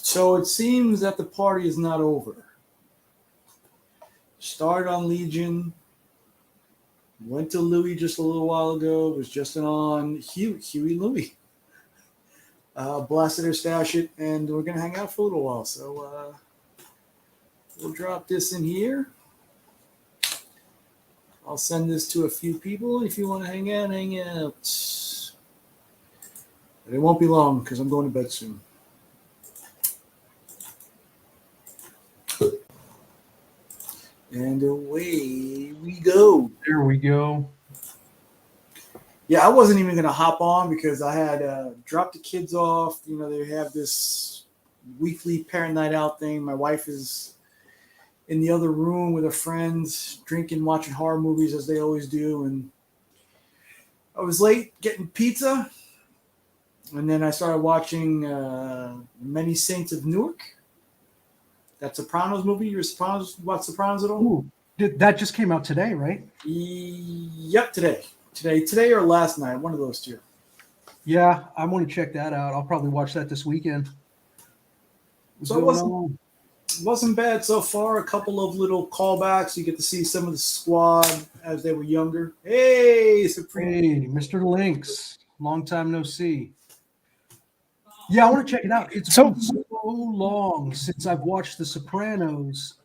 So it seems that the party is not over. Started on Legion, went to Louis just a little while ago, was just on Huey Louis. Blasted or stash it, and we're going to hang out for a little while. So we'll drop this in here. I'll send this to a few people. If you want to hang out, hang out. But it won't be long because I'm going to bed soon. And away we go. There we go. Yeah, I wasn't even going to hop on because I had dropped the kids off. You know, they have this weekly parent night out thing. My wife is in the other room with her friends, drinking, watching horror movies as they always do. And I was late getting pizza. And then I started watching Many Saints of Newark. That Sopranos movie. You watch Sopranos at all? Ooh, that just came out today, right? Yep, today or last night, one of those two. Yeah, I want to check that out. I'll probably watch that this weekend. So it wasn't bad so far. A couple of little callbacks. You get to see some of the squad as they were younger. Hey, Supreme. Hey, Mr. Lynx. Long time no see. Yeah, I want to check it out. It's been so long since I've watched The Sopranos.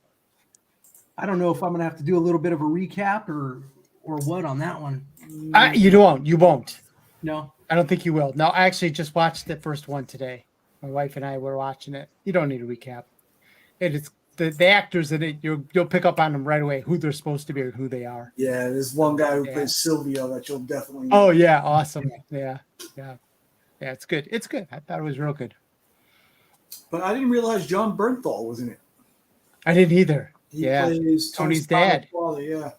I don't know if I'm going to have to do a little bit of a recap or what on that one. You won't. No, I don't think you will. No, I actually just watched the first one today. My wife and I were watching it. You don't need a recap. It's the actors in it. You'll pick up on them right away who they're supposed to be or who they are. Yeah, there's one guy who plays Silvio that you'll definitely know. Oh yeah, awesome. Yeah. It's good. It's good. I thought it was real good. But I didn't realize John Bernthal was in it. I didn't either. He plays Tony's dad. Father, yeah.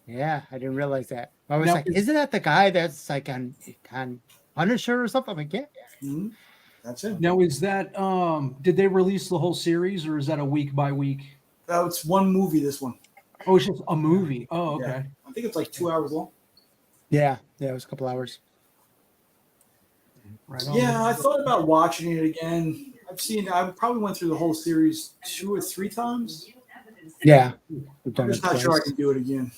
Yeah, I didn't realize that. I was like, isn't that the guy that's like on Punisher or something? I'm like, yeah. Mm-hmm. That's it. Now, is that did they release the whole series or is that a week by week? It's one movie, this one. Oh, it's just a movie. Oh, okay. Yeah. I think it's like 2 hours long. Yeah, it was a couple hours. Right on. Yeah, I thought about watching it again. I probably went through the whole series 2 or 3 times. Yeah. I'm just not sure I can do it again.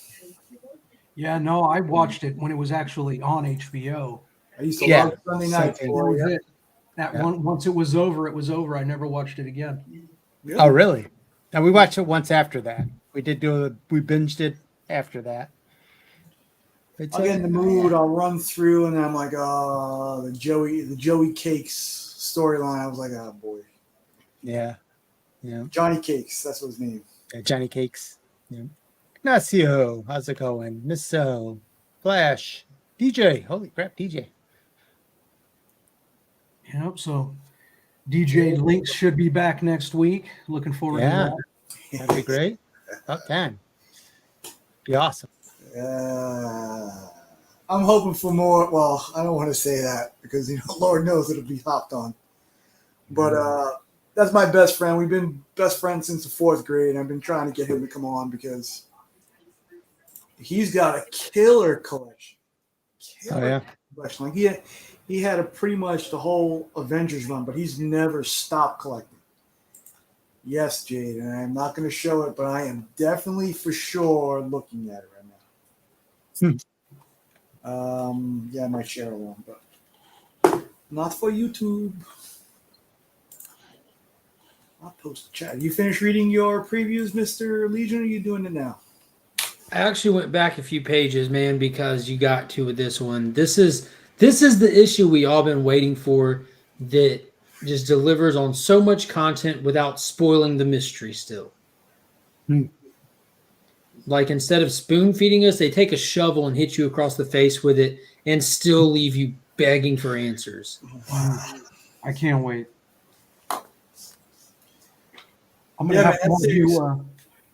Yeah, no, I watched it when it was actually on HBO. I used to love Sunday night. Once it was over, it was over. I never watched it again. Really? Oh, really? Now we watched it once after that. We binged it after that. I'll get in the mood. I'll run through, and I'm like, the Joey Cakes storyline. I was like, oh boy. Yeah. Johnny Cakes. That's what his name. Yeah, Johnny Cakes. Yeah. Ignacio, how's it going? Miss Flash, DJ. Holy crap, DJ. Yep. So DJ Lynx should be back next week. Looking forward to that. That'd be great. About time. Be awesome. I'm hoping for more. Well, I don't want to say that because Lord knows it'll be hopped on. But that's my best friend. We've been best friends since the 4th grade. And I've been trying to get him to come on because he's got a killer collection. Collection. Like he had pretty much the whole Avengers run, but he's never stopped collecting. Yes, Jade, and I'm not going to show it, but I am definitely for sure looking at it right now. Yeah, I might share it along, but not for YouTube. I'll post the chat. You finished reading your previews, Mr. Legion, or are you doing it now? I actually went back a few pages, man, because you got to with this one. This is the issue we all been waiting for that just delivers on so much content without spoiling the mystery still. Like instead of spoon feeding us, they take a shovel and hit you across the face with it and still leave you begging for answers. Wow. I can't wait. I'm going to have you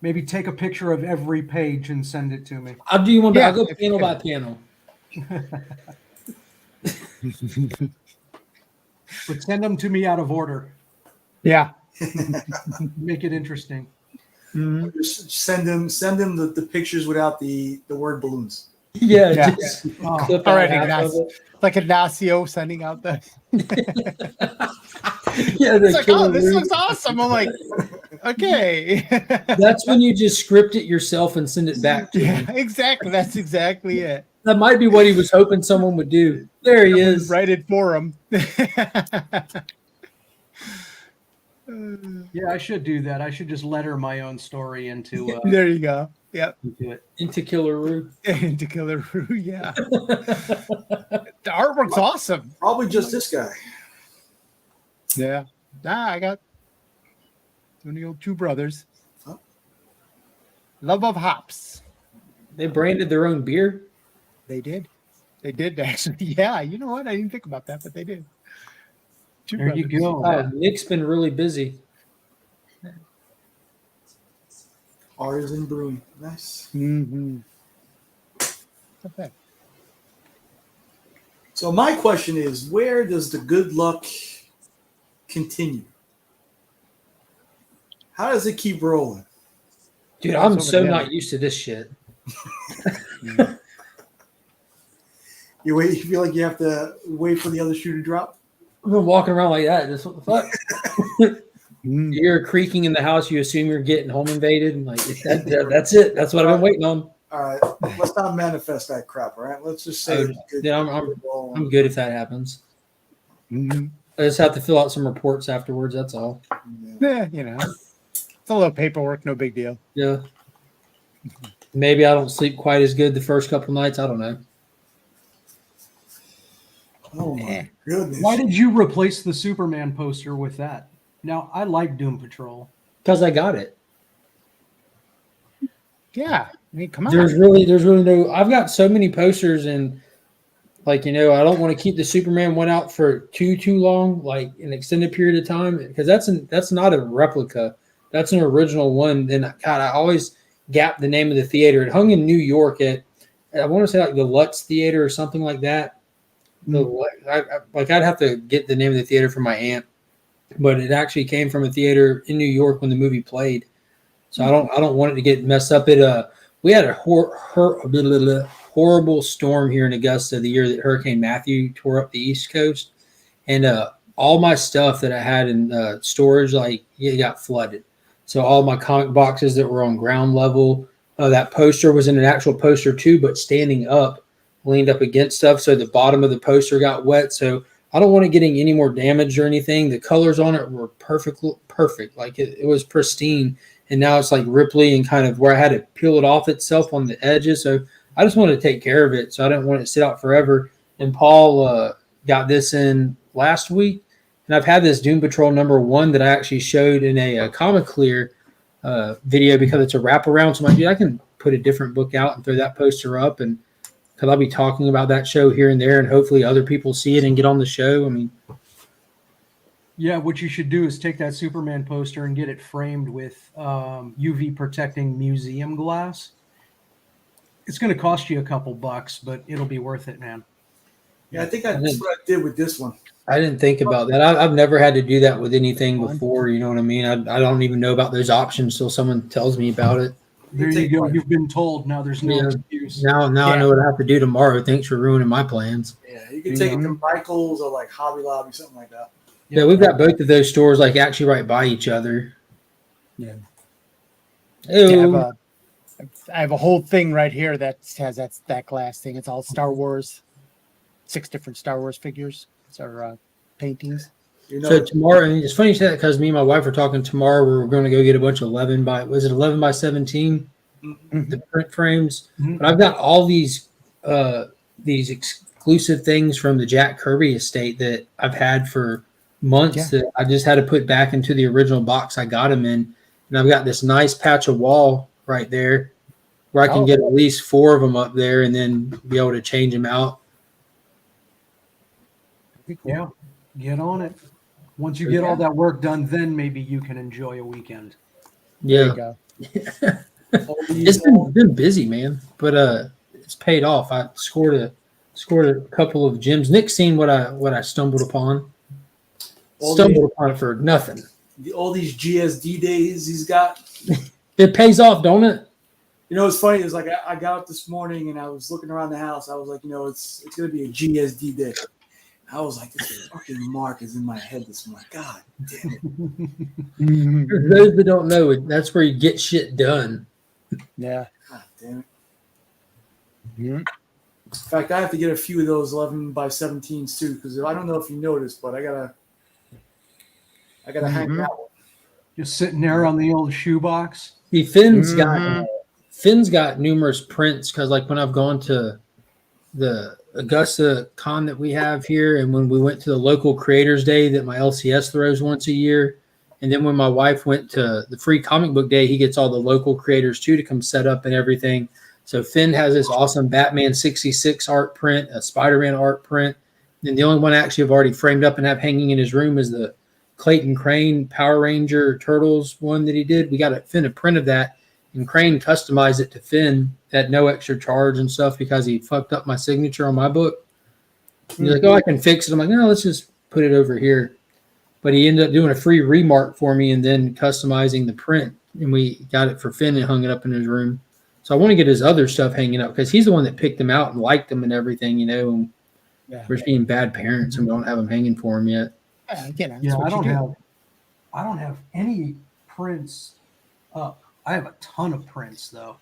maybe take a picture of every page and send it to me. I'll do you one. I'll go panel by panel. But send them to me out of order. Yeah. Make it interesting. Mm-hmm. Just send them the pictures without the word balloons. Yeah. Just all right, Ignacio. Like Ignacio sending out the Yeah, It's the like, Killer oh, this Roo. looks awesome. I'm like, okay. That's when you just script it yourself and send it back to Yeah, him. exactly. That's exactly it. That might be what he was hoping someone would do. There he Someone is. write it for him. Yeah, I should do that. I should just letter my own story into There you go. Yep. into it. Into Killer Roo. Into Killer Roo, yeah. The artwork's awesome. Probably just this guy. Yeah. I got the old two brothers. Huh? Love of hops. They branded their own beer. They did. They did actually. Yeah. You know what? I didn't think about that, but they did. Two There you brothers. go. Oh, Nick's been really busy. Artisan brewing. Nice. Mm-hmm. Okay. So my question is, where does the good luck continue? How does it keep rolling? Dude, Yeah, I'm it's over so there. not used to this shit. You feel like you have to wait for the other shoe to drop? I've been walking around like that. Just what the fuck? Mm. You hear creaking in the house, you assume you're getting home invaded, and like that's it. That's what I've been waiting on. All right, let's not manifest that crap. All right, let's just say. Oh, it's good. yeah, I'm good if that happens. Mhm. I just have to fill out some reports afterwards. That's all. Yeah, you know, it's a little paperwork, no big deal. Yeah. Maybe I don't sleep quite as good the first couple nights. I don't know. Oh my goodness! Why did you replace the Superman poster with that? Now, I like Doom Patrol. Because I got it. Yeah, I mean, come on. There's really no. I've got so many posters, and like I don't want to keep the Superman one out for too long, like an extended period of time, because that's not a replica. That's an original one. And God, I always gap the name of the theater. It hung in New York at, I want to say like the Lutz Theater or something like that. I'd have to get the name of the theater from my aunt, but it actually came from a theater in New York when the movie played. So I don't want it to get messed up. We had a horrible storm here in Augusta the year that Hurricane Matthew tore up the East Coast, and all my stuff that I had in storage, like it got flooded. So all my comic boxes that were on ground level, that poster was in an actual poster too, but standing up, leaned up against stuff. So the bottom of the poster got wet. So I don't want it getting any more damage or anything. The colors on it were perfect. Like it was pristine. And now it's like ripply and kind of where I had to peel it off itself on the edges. So I just wanted to take care of it. So I didn't want it to sit out forever. And Paul got this in last week. And I've had this Doom Patrol #1 that I actually showed in a Comic Clear video because it's a wraparound. So I'm like, dude, I can put a different book out and throw that poster up. And because I'll be talking about that show here and there. And hopefully other people see it and get on the show. I mean, Yeah, what you should do is take that Superman poster and get it framed with UV protecting museum glass. It's going to cost you a couple bucks, but it'll be worth it, man. Yeah, I think that's what I did with this one. I didn't think about that. I've never had to do that with anything before. You know what I mean? I don't even know about those options till someone tells me about it. There you go. You've been told. Now there's no excuse. Now I know what I have to do tomorrow. Thanks for ruining my plans. Yeah, you can take it to Michael's or like Hobby Lobby, something like that. Yeah, we've got both of those stores like actually right by each other. Yeah. Ew. Yeah, I have a whole thing right here that has that glass thing. It's all Star Wars, 6 different Star Wars figures. It's our paintings. You know, So tomorrow, and it's funny you say that because me and my wife are talking tomorrow. We're going to go get a bunch of 11 by 17 the print frames. But I've got all these exclusive things from the Jack Kirby estate that I've had for months that I just had to put back into the original box I got them in. And I've got this nice patch of wall right there where I can get at least 4 of them up there and then be able to change them out. Yeah, get on it. Once you get all that work done, then maybe you can enjoy a weekend. There Yeah. you go. It's been busy, man, but it's paid off. I scored a couple of gems. Nick's seen what I stumbled upon. Stumbled upon it for nothing. all these GSD days he's got. It pays off, don't it? You know, it's funny. It's like I got up this morning and I was looking around the house. I was like, you know, it's going to be a GSD day. I was like, this fucking mark is in my head this morning. God damn it. Mhm. For those that don't know, that's where you get shit done. Yeah. God damn it. Mhm. In fact, I have to get a few of those 11 by 17s too, because I don't know if you noticed, but I gotta hang Mhm. that one. Just sitting there on the old shoebox. See, Finn's got numerous prints because, like, when I've gone to the Augusta con that we have here, and when we went to the local creators day that my LCS throws once a year, and then when my wife went to the free comic book day, he gets all the local creators too to come set up and everything. So Finn has this awesome Batman 66 art print, a Spider-Man art print, and the only one actually I've already framed up and have hanging in his room is the Clayton Crane Power Ranger Turtles one that he did. We got Finn a print of that, and Crane customized it to Finn at no extra charge and stuff because he fucked up my signature on my book. He's like, "Oh, I can fix it." I'm like, "No, let's just put it over here." But he ended up doing a free remark for me and then customizing the print, and we got it for Finn and hung it up in his room. So I want to get his other stuff hanging up because he's the one that picked them out and liked them and everything, you know. And Yeah. we're being bad parents and we don't have them hanging for him yet. Again, that's Yeah, what you do. I don't have any prints up. I have a ton of prints though.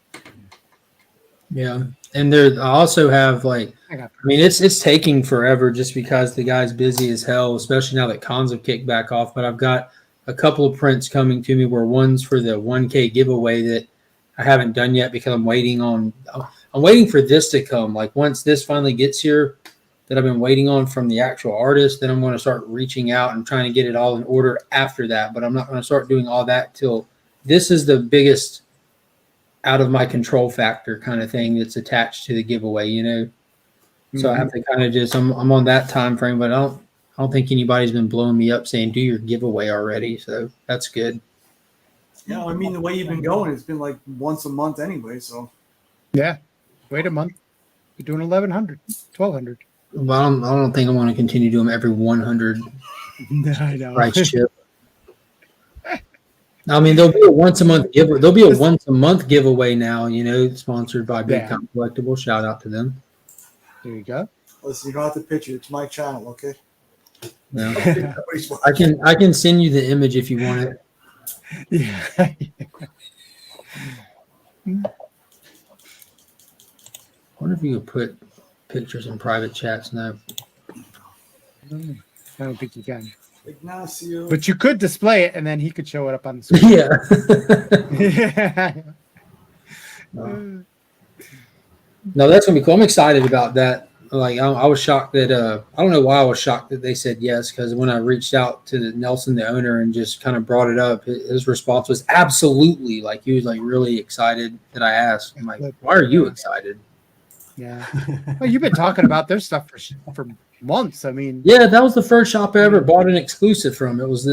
Yeah, and I also have like, I got I mean, it's taking forever just because the guy's busy as hell, especially now that cons have kicked back off. But I've got a couple of prints coming to me where one's for the 1K giveaway that I haven't done yet because I'm waiting for this to come. Like once this finally gets here that I've been waiting on from the actual artist, then I'm going to start reaching out and trying to get it all in order after that. But I'm not going to start doing all that till this is the biggest out of my control factor kind of thing that's attached to the giveaway, you know. So I have to kind of just I'm on that time frame, but I don't think anybody's been blowing me up saying do your giveaway already. So that's good. Yeah, I mean, the way you've been going, it's been like once a month anyway, so. Yeah. Wait a month. You're doing 1,100, 1,200. But I don't think I want to continue doing them every 100 I know. price chip. I mean, there'll be a once a month giveaway. There'll be a once a month giveaway now. You know, sponsored by Big Time Collectible. Shout out to them. There you go. Listen, you don't have to pitch it. It's my channel, okay? Yeah. Nobody's I can send you the image if you want it. Yeah. I wonder if you could put pictures in private chats now. I don't think you can. Ignacio. But you could display it, and then he could show it up on the screen. Yeah. No, that's gonna be cool. I'm excited about that. Like I was shocked that I don't know why I was shocked that they said yes, because when I reached out to Nelson, the owner, and just kind of brought it up, his response was absolutely. Like he was like really excited that I asked. I'm like, why are you excited? Yeah. Well, you've been talking about their stuff for months. I mean, Yeah, that was the first shop I ever bought an exclusive from. It was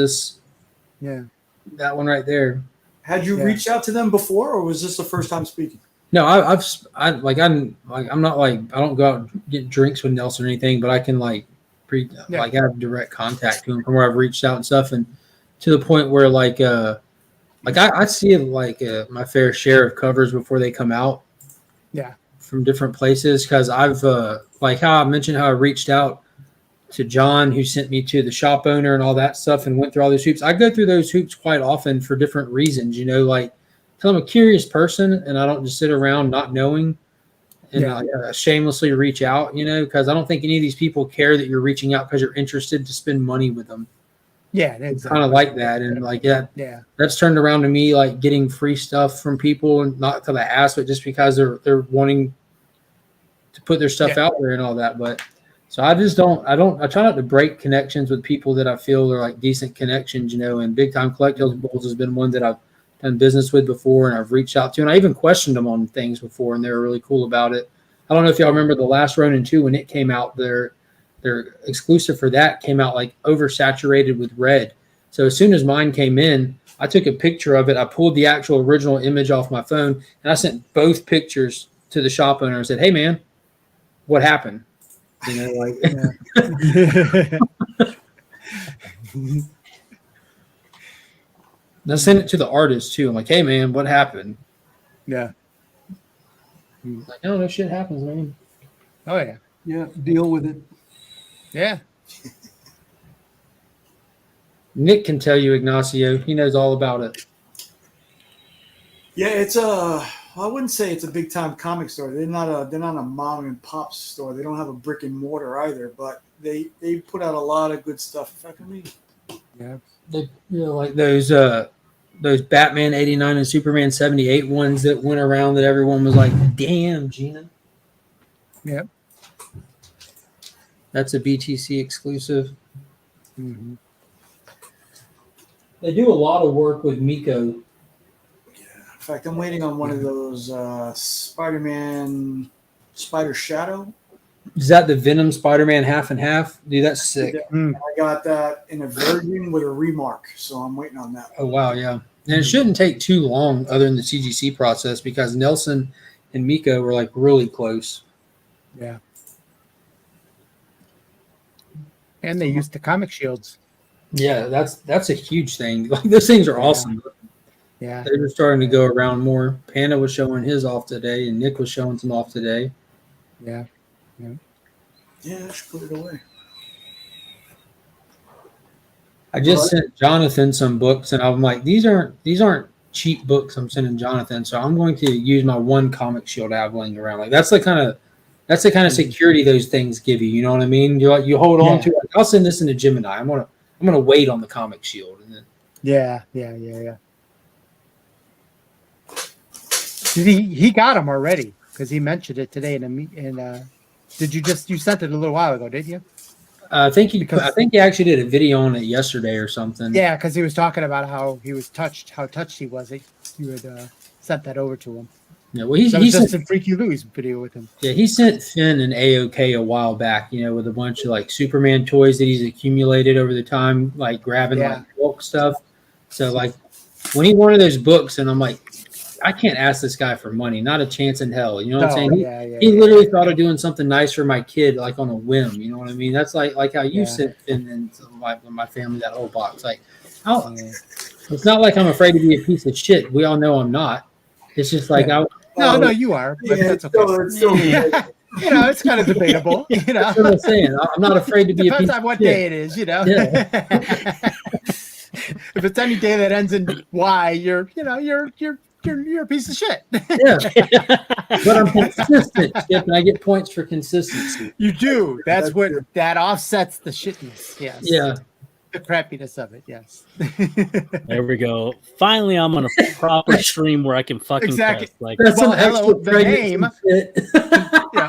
that one right there. Had you reached out to them before, or was this the first time speaking? No, I'm not like I don't go out and get drinks with Nelson or anything, but I can like have direct contact to him from where I've reached out and stuff, and to the point where I see like my fair share of covers before they come out. Yeah. From different places, because I've like how I mentioned how I reached out to John, who sent me to the shop owner and all that stuff, and went through all those hoops. I go through those hoops quite often for different reasons, you know, like. I'm a curious person, and I don't just sit around not knowing and shamelessly reach out, you know, because I don't think any of these people care that you're reaching out because you're interested to spend money with them. Yeah, it's kind of like that, and that's turned around to me like getting free stuff from people, and not because I asked, but just because they're wanting to put their stuff out there and all that. But so I try not to break connections with people that I feel are like decent connections, you know. And Big Time Collectibles has been one that I've done business with before, and I've reached out to, and I even questioned them on things before, and they were really cool about it. I don't know if y'all remember the last Ronin 2 when it came out. Their exclusive for that came out like oversaturated with red. So as soon as mine came in, I took a picture of it. I pulled the actual original image off my phone, and I sent both pictures to the shop owner and said, "Hey man, what happened?" You know, like. And I sent it to the artist too. I'm like, "Hey man, what happened?" Yeah. Like, no shit happens, man. Oh yeah. Yeah, deal with it. Yeah. Nick can tell you, Ignacio. He knows all about it. Yeah, it's I wouldn't say it's a big time comic store. They're not a mom and pop store. They don't have a brick and mortar either, but they put out a lot of good stuff. If I can read. Yeah. They, like those Batman 89 and Superman 78 ones that went around that everyone was like, damn, Gina. Yep. That's a BTC exclusive. Mm-hmm. They do a lot of work with Miko. In fact, I'm waiting on one of those Spider-Man Spider Shadow. Is that the Venom Spider-Man half and half? Dude, that's sick. I got that in a version with a remark, so I'm waiting on that. Oh, wow, yeah. And it shouldn't take too long other than the CGC process because Nelson and Miko were like really close. Yeah. And they used the comic shields. Yeah, that's a huge thing. Like those things are awesome. Yeah. They were starting to go around more. Panda was showing his off today, and Nick was showing some off today. Yeah. Yeah, I should put it away. I just sent Jonathan some books, and I'm like, these aren't cheap books I'm sending Jonathan, so I'm going to use my one comic shield I have laying around. Like that's the kind of security those things give you. You know what I mean? You hold on to it. Like, I'll send this into Gemini. I'm gonna wait on the comic shield, and then Yeah. He got them already because he mentioned it today you sent it a little while ago, did you? I think he actually did a video on it yesterday or something. Yeah, because he was talking about how touched he was. You had sent that over to him. Yeah, well, he sent sent a Freaky Louie's video with him. Yeah, he sent Finn an AOK a while back, with a bunch of like Superman toys that he's accumulated over the time, like grabbing like bulk stuff. So like when he wanted those books, and I'm like, I can't ask this guy for money, not a chance in hell. You know what I'm saying? He literally thought of doing something nice for my kid, like on a whim. You know what I mean? That's like how you sent Finn and my family that whole box. Like, it's not like I'm afraid to be a piece of shit. We all know I'm not. It's just like No, you are. But it's okay. It's kind of debatable. That's what I'm saying. I'm not afraid to be a piece Depends on what of shit. day it is, Yeah. If it's any day that ends in Y, you're a piece of shit. Yeah. But I'm consistent, Skip, and I get points for consistency. You do. That offsets the shitness. Yes. Yeah. The crappiness of it. Yes. There we go. Finally, I'm on a proper stream where I can fucking Exactly. cuss. Like, That's some hello, extra the pregnancy name. shit.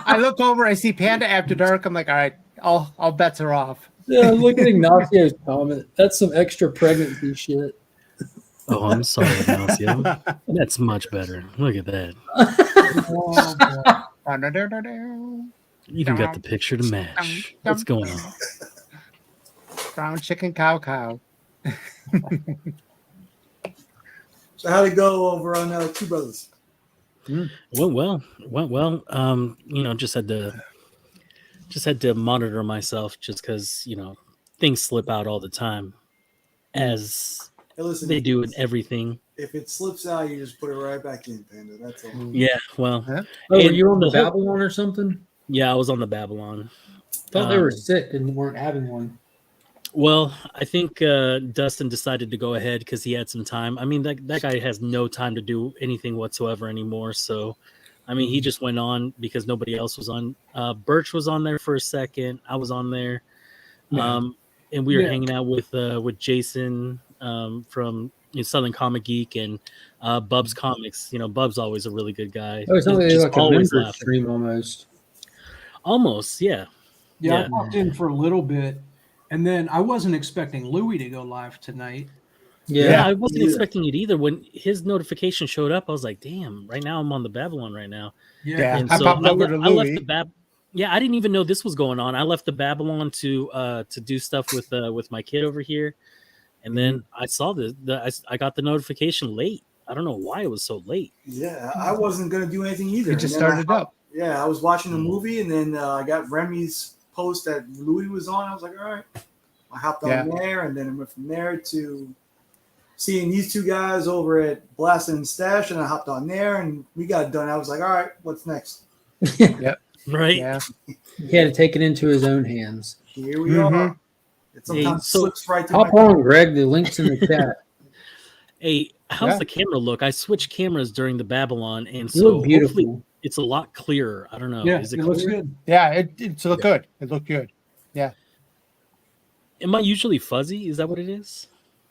I look over, I see Panda After Dark. I'm like, all right, all bets are off. Yeah, look at Ignacio's comment. That's some extra pregnancy shit. oh, I'm sorry, Ignacio. That's much better. Look at that. Even got the picture to match. What's going on? Brown chicken cow. So how'd it go over on Two Brothers? Went well. Just had to monitor myself just because, things slip out all the time as Hey, listen, they do in everything. If it slips out, you just put it right back in, Panda. That's all. Yeah, well. Huh? Oh, were and you on the the whole- Babylon or something? Yeah, I was on the Babylon. Thought they were sick and weren't having one. Well, I think Dustin decided to go ahead because he had some time. I mean, that guy has no time to do anything whatsoever anymore. So, I mean, he just went on because nobody else was on. Birch was on there for a second. I was on there. And we were hanging out with Jason from Southern Comic Geek and Bub's Comics. Bub's always a really good guy. Oh, it's not Just like a always member laughing. stream almost. Almost, yeah. Yeah, Yeah. I popped in for a little bit, and then I wasn't expecting Louis to go live tonight. Yeah, I wasn't expecting it either. When his notification showed up, I was like, "Damn!" Right now, I'm on the Babylon right now. Yeah, And I so popped over to I left Louis. the Yeah, I didn't even know this was going on. I left the Babylon to do stuff with my kid over here, and then I saw I got the notification late. I don't know why it was so late. Yeah, I wasn't gonna do anything either. It just And then started up. Yeah, I was watching a movie, and then I got Remy's post that Louis was on. I was like, all right. I hopped on there, and then I went from there to seeing these two guys over at Blast and Stash, and I hopped on there, and we got done. I was like, all right, what's next? Right? Yeah. He had to take it into his own hands. here we are. It sometimes so slips right through Hop my on, Greg. The link's in the chat. Hey, how's Yeah. the camera look? I switched cameras during the Babylon, and You so look beautiful. hopefully it's a lot clearer. I don't know. Yeah, Is it it looks clear? good. Yeah, it looked good. It looked good. Am I usually fuzzy? Is that what it is?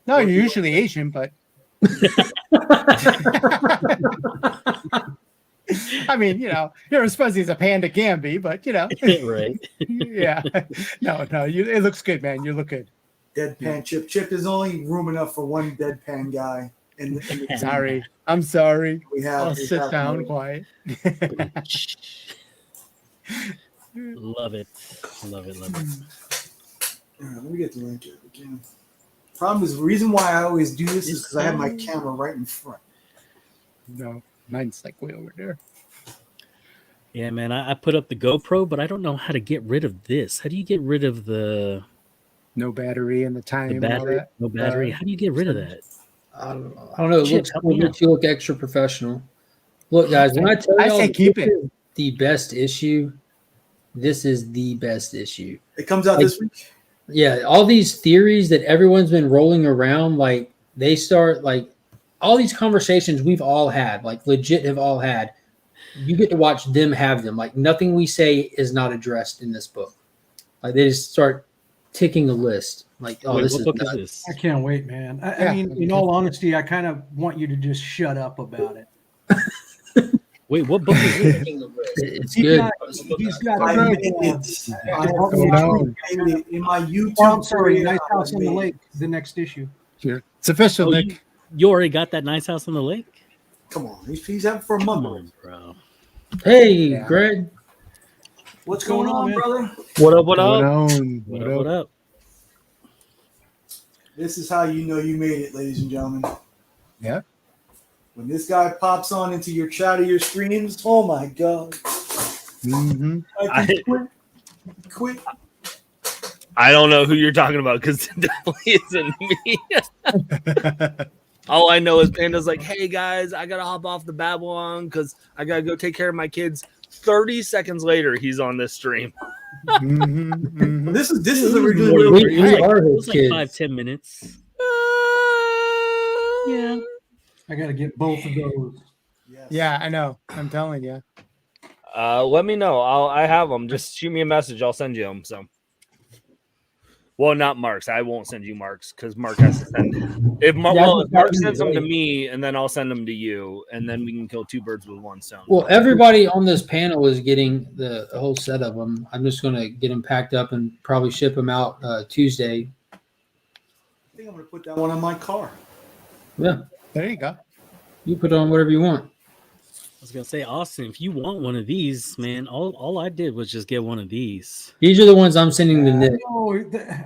No, you're usually Asian, but I mean, you're as fuzzy as a panda can be, but Right. yeah. No, it looks good, man. You look good. deadpan Chip. Chip, there's only room enough for one deadpan guy. In the Sorry. I'm sorry. we have. I'll we sit have down no- quiet. Love it. Love it. Love it. All right, let me get the link here again. Problem is, the reason why I always do this is because I have my camera right in front. No, mine's like way over there. Yeah, man. I put up the GoPro, but I don't know how to get rid of this. How do you get rid of the No battery and the time and all battery? that. No battery. How do you get rid of that? I don't know. It Chip, looks help cool. me Makes you look extra professional. Look, guys, when I tell I y'all say keep this it. is the best issue, this is the best issue. It comes out Like- this week. Yeah, all these theories that everyone's been rolling around, like they start like all these conversations we've all had, like legit have all had. You get to watch them have them. Like nothing we say is not addressed in this book. Like they just start ticking a list. Like, oh, Wait, this what is book nuts. is this? I can't wait, man. I Yeah. mean, in all honesty, I kind of want you to just shut up about it. Wait, what book is this? Ticking the list. It's He's good. got- He's got. I uh, made it. I Go made down. it in my YouTube. Oh, I'm sorry. career, Nice I House on the made it. Lake. The next issue. Sure. It's official, Oh, Nick. you already got that nice house on the lake? Come on, he's having for a month. Come on, bro. Hey, Yeah. Greg. What's going on, man? brother? What up? What What up? on? What up? What up? This is how you know you made it, ladies and gentlemen. Yeah. When this guy pops on into your chat or your streams, oh my god! Mm-hmm. I can quit. I don't know who you're talking about because it definitely isn't me. All I know is Panda's like, hey guys, I gotta hop off the Babylon because I gotta go take care of my kids. 30 seconds later, he's on this stream. Mm-hmm. This is originally More where than- We it was like, are it his was like kids. 5-10 minutes. Yeah. I got to get both of those. Yes. Yeah, I know. I'm telling you. Let me know. I have them. Just shoot me a message. I'll send you them. So, well, not Mark's. I won't send you Mark's because Mark has to send. If Mark, Yeah, well, if Mark that's sends them to right. me, and then I'll send them to you, and then we can kill two birds with one stone. Well, everybody on this panel is getting the whole set of them. I'm just going to get them packed up and probably ship them out Tuesday. I think I'm gonna put that one on my car. Yeah, There you go. you put on whatever you want. I was gonna say, Austin, if you want one of these, man, all I did was just get one of these. These are the ones I'm sending to Nick. Oh,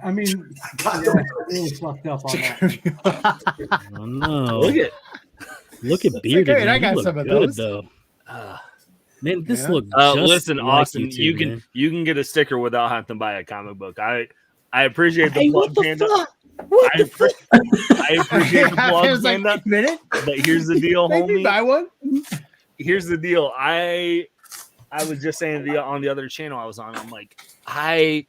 I mean, I got yeah, them. really fucked up on that. Oh no! Look at. Look at Bearded. okay, man. I You got look some of good, those. though. Man, this Yeah. looked just Listen, like Austin, two, you man. can get a sticker without having to buy a comic book. I appreciate the Hey, plug, what the Panda. fuck? What I, the fuck? I appreciate the I plug, was like, Panda. wait a minute. But here's the deal, Make me homie. buy one. Here's the deal. I was just saying on the other channel I was on. I'm like, I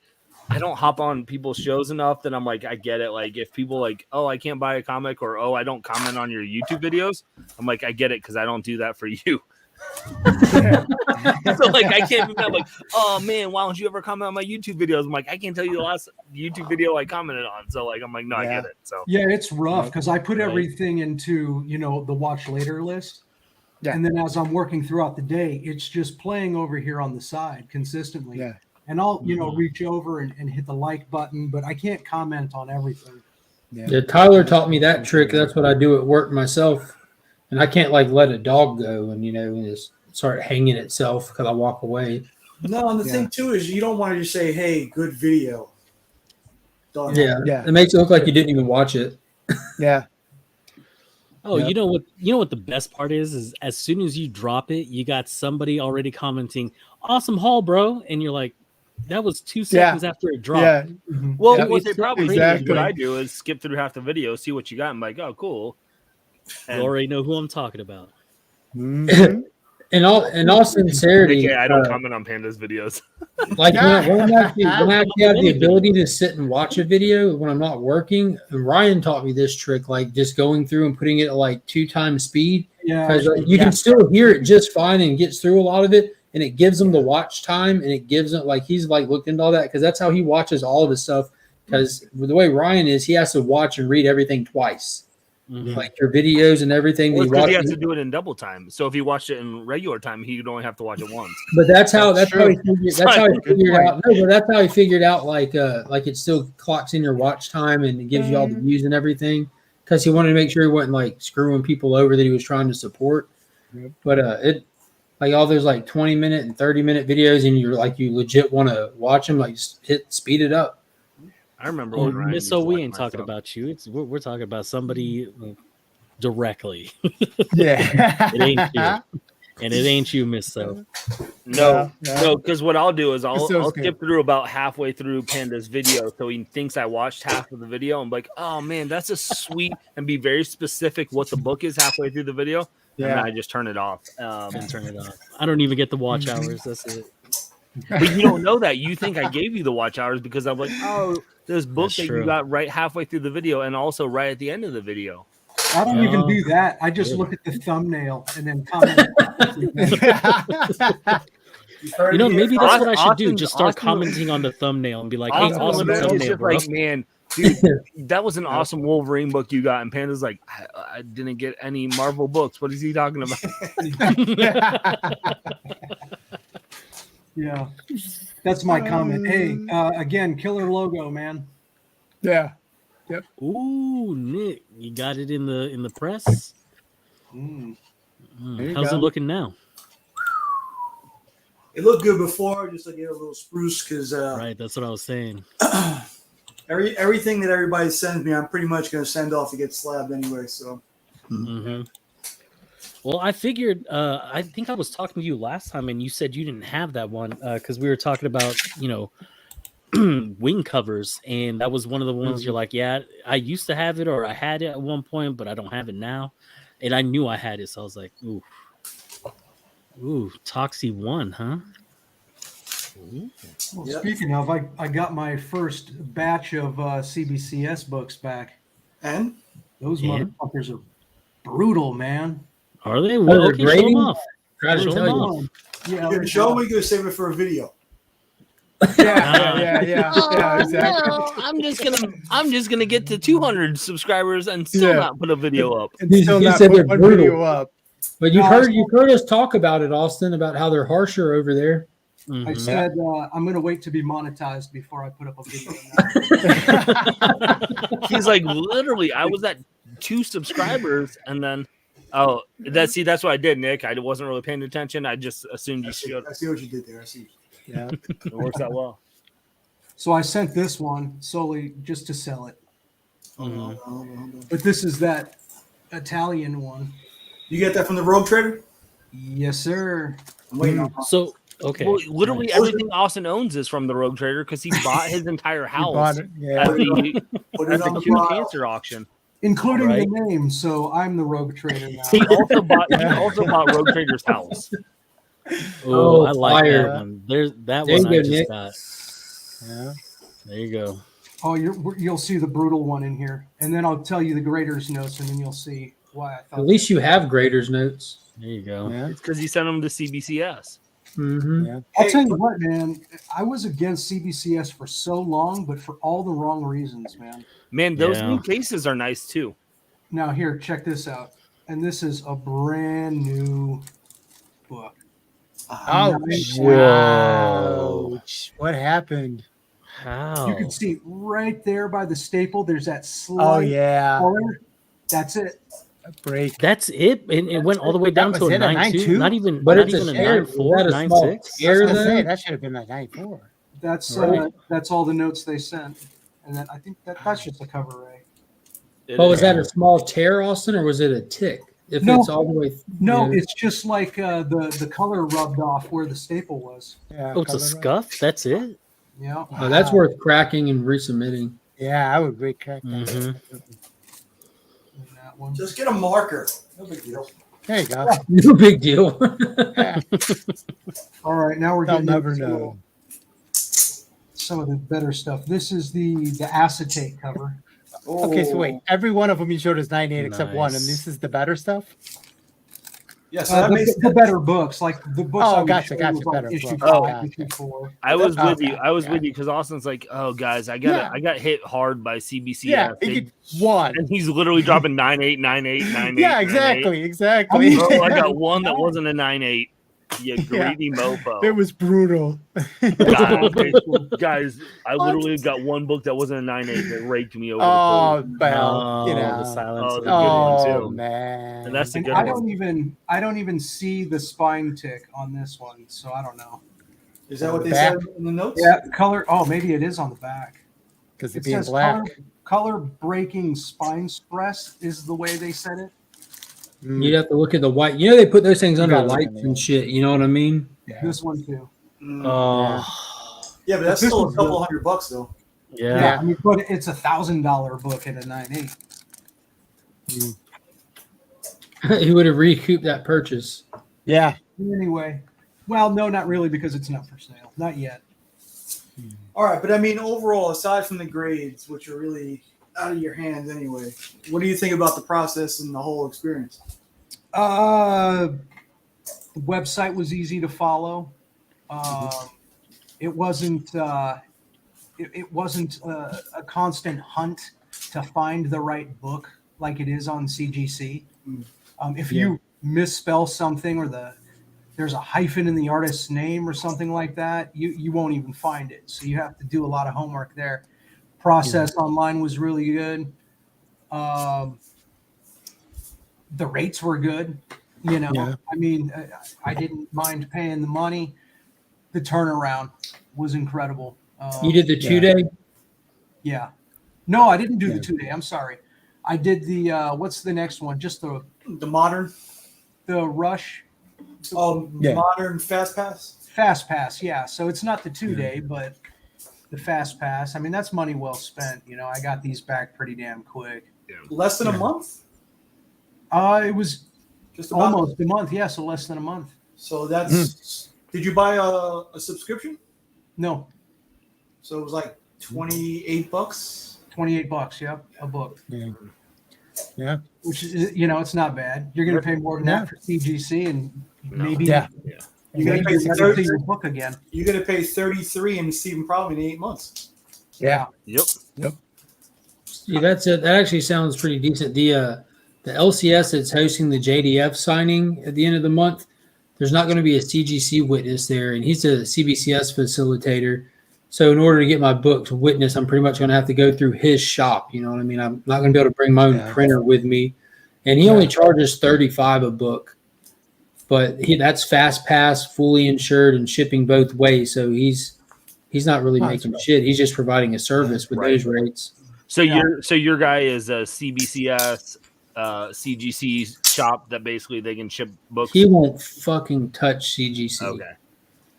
don't hop on people's shows enough that I'm like, I get it. Like if people like, oh, I can't buy a comic, or oh, I don't comment on your YouTube videos. I'm like, I get it because I don't do that for you. So like I can't be mad like, oh man, why don't you ever comment on my YouTube videos? I'm like, I can't tell you the last YouTube video I commented on. So like I'm like, no, I get it. So Yeah, it's rough because I put Right. everything into the watch later list. Yeah. And then as I'm working throughout the day, it's just playing over here on the side consistently. Yeah. And I'll, Mhm. reach over and hit the like button, but I can't comment on everything. Yeah, Tyler taught me that trick. That's what I do at work myself. And I can't like let a dog go and and just start hanging itself because I walk away. No, and the thing too is you don't want to just say, "Hey, good video." Done. Yeah, Yeah. it makes it look like you didn't even watch it. Yeah. Oh, Yep. you know what the best part is as soon as you drop it, you got somebody already commenting, "Awesome haul, bro," and you're like, "That was 2 seconds after it dropped." Yeah. well, Yeah, what they probably do is exactly. what I do is skip through half the video, see what you got, and be like, oh, cool. You already know who I'm talking about. Mhm. in all sincerity, AKA, I don't comment on Panda's videos. like when I actually have the ability to sit and watch a video when I'm not working, and Ryan taught me this trick, like just going through and putting it at like 2 times speed, because you can still hear it just fine and gets through a lot of it, and it gives him the watch time, and it gives it like he's like looked into all that because that's how he watches all of his stuff. Because the way Ryan is, he has to watch and read everything twice. Like your videos and everything. Well, because he has to do it in double time. So if he watched it in regular time, he would only have to watch it once. But that's how he figured out. No, but that's how he figured out like it still clocks in your watch time and it gives you all the views and everything. Because he wanted to make sure he wasn't like screwing people over that he was trying to support. But it like all those like 20-minute and 30-minute videos, and you're like you legit want to watch them, like speed it up. I remember. Oh, Miss So we ain't talking about you. We're talking about somebody directly. Yeah, it ain't you, and it ain't you, Miss So. No, because what I'll do is I'll skip through about halfway through Panda's video, so he thinks I watched half of the video. I'm like, oh man, that's a sweet, and be very specific what the book is halfway through the video. Yeah, and I just turn it off. Turn it off. I don't even get the watch hours. That's it. But you don't know that. You think I gave you the watch hours because I'm like, oh, this book that you got right halfway through the video and also right at the end of the video. I don't even do that. I just look at the thumbnail and then comment. Maybe that's what I should do. Just start commenting on the thumbnail and be like, hey, awesome thumbnail, bro. Like, man, dude, that was an awesome Wolverine book you got. And Panda's like, I didn't get any Marvel books. What is he talking about? Yeah, that's my comment. Hey, again, killer logo, man. Yeah. Yep. Ooh, Nick, you got it in the press. How's it looking now? It looked good before, just to get a little spruce because. Right, that's what I was saying. Everything that everybody sends me, I'm pretty much going to send off to get slabbed anyway. So. Mm-hmm. Well, I figured. I think I was talking to you last time, and you said you didn't have that one because we were talking about wing covers, and that was one of the ones you're like, yeah, I used to have it, or I had it at one point, but I don't have it now. And I knew I had it, so I was like, ooh, Toxie 1, huh? Well, speaking of, I got my first batch of CBCS books back, and those motherfuckers are brutal, man. Are they? Well, okay, show them off. Try to tell you. Yeah, you're going to show them. We're going to save it for a video. Yeah, exactly. I'm just gonna get to 200 subscribers and still not put a video up. And still not put one video up. But you've heard us talk about it, Austin, about how they're harsher over there. I said I'm going to wait to be monetized before I put up a video. He's like, literally, I was at 2 subscribers, and then that's what I did, Nick. I wasn't really paying attention. I just assumed you should. I see what you did there. I see. Yeah, it works out well. So I sent this one solely just to sell it. But this is that Italian one. You get that from the Rogue Trader? Yes, sir. I'm waiting on. So okay. Well, literally everything Austin owns is from the Rogue Trader because he bought his entire house at the Q Cancer auction. Including the name, so I'm the Rogue Trader now. He also bought Rogue Trader's house. Oh, I like that one. There's that one I just got. Yeah. There you go. Oh, you'll see the brutal one in here, and then I'll tell you the grader's notes, and then you'll see why I thought. At least you have grader's notes. There you go. Yeah. It's because you sent them to CBCS. Yeah. I'll tell you what, man. I was against CBCS for so long, but for all the wrong reasons, man. Man, those new cases are nice too. Now, here, check this out. And this is a brand new book. Wow. What happened? How? You can see right there by the staple, there's that slight color. That's it. A break. That's it? And it went all the way down to a 9.2? Not even, but not it's even a 9.4, 9.6? That should have been a 9.4. That's all the notes they sent. And then I think that's just a cover, right? Was that a small tear, Austin, or was it a tick? It's all the way. It's just like the color rubbed off where the staple was. Yeah. Oh, it's a scuff? That's it? Yeah. Oh, that's worth cracking and resubmitting. Yeah, I would recrack that. That one. Just get a marker. No big deal. There you go. No big deal. Yeah. All right, now we're They'll getting never into know. some of the better stuff. This is the acetate cover. Okay, so wait. Every one of them you showed is 9.8 except one, and Nice. this is the better stuff. Yeah, so that makes The better books, like the books. Oh, I was gotcha, showing gotcha, was like better issue books. 5, Oh, gotcha. issue 4. I was with Okay, you. I was yeah. with you because Austin's like, "Oh, guys, I Yeah. got hit hard by CBCS." Yeah, They- he gets one. and he's literally dropping 9.8, 9.8, 9.8. Yeah, exactly, exactly. Bro, I got one that wasn't a 9.8. You greedy mofo. It was brutal. Guys, I literally got one book that wasn't a 9.8 that raked me over Oh, the well, you the know. silence. Oh, of the the good one, Oh too. man. And that's the And good I one. don't even see the spine tick on this one, so I don't know. Is that what they Back. said in the notes? Yeah, color. Oh, maybe it is on the back. because It it's being says black. color breaking spine stress is the way they said it. You'd have to look at the white. You know, they put those things You under gotta look lights at and it. shit. You know what I mean? Yeah. This one too. Mm. Oh, Yeah, but that's This still a was couple $100 though. Yeah, yeah. I mean, but it's $1,000 book at a 9.8. He would have recouped that purchase. Yeah. Anyway, well, no, not really, because it's not for sale, not yet. All right, but I mean, overall, aside from the grades, which are really out of your hands anyway, what do you think about the process and the whole experience? The website was easy to follow. It wasn't. It wasn't a constant hunt to find the right book like it is on CGC. If you misspell something or there's a hyphen in the artist's name or something like that, you won't even find it. So you have to do a lot of homework there. Process online was really good. The rates were good. You know, Yeah. I mean, I didn't mind paying the money. The turnaround was incredible. You did the 2-day? Yeah. No, I didn't do Yeah. the 2-day. I'm sorry. I did the what's the next one? Just the Modern, Rush Yeah. modern Fast Pass. Fast Pass. Yeah. So it's not the 2-day, but the Fast Pass. I mean, that's money well spent. You know, I got these back pretty damn quick. Less than a month. It was Just about. almost a month. Yeah. So less than a month. So that's. Did you buy a subscription? No, So it was like $28. $28. Yep. A book. Yeah. Yeah. Which is, you know, it's not bad. You're going to pay more than that for CGC, and maybe Yeah. You're gonna pay never 30. see your book again. You're gonna pay 33 and see them probably in 8 months. Yeah. Yep. See, that actually sounds pretty decent. The LCS that's hosting the JDF signing at the end of the month, there's not going to be a CGC witness there, and he's a CBCS facilitator. So in order to get my book to witness, I'm pretty much going to have to go through his shop. You know what I mean? I'm not going to be able to bring my own printer with me, and he only charges $35 a book. But that's Fast Pass, fully insured, and shipping both ways. So he's not really making shit. He's just providing a service with those rates. So your guy is a CBCS, CGC shop that basically they can ship books. He won't fucking touch CGC. Okay.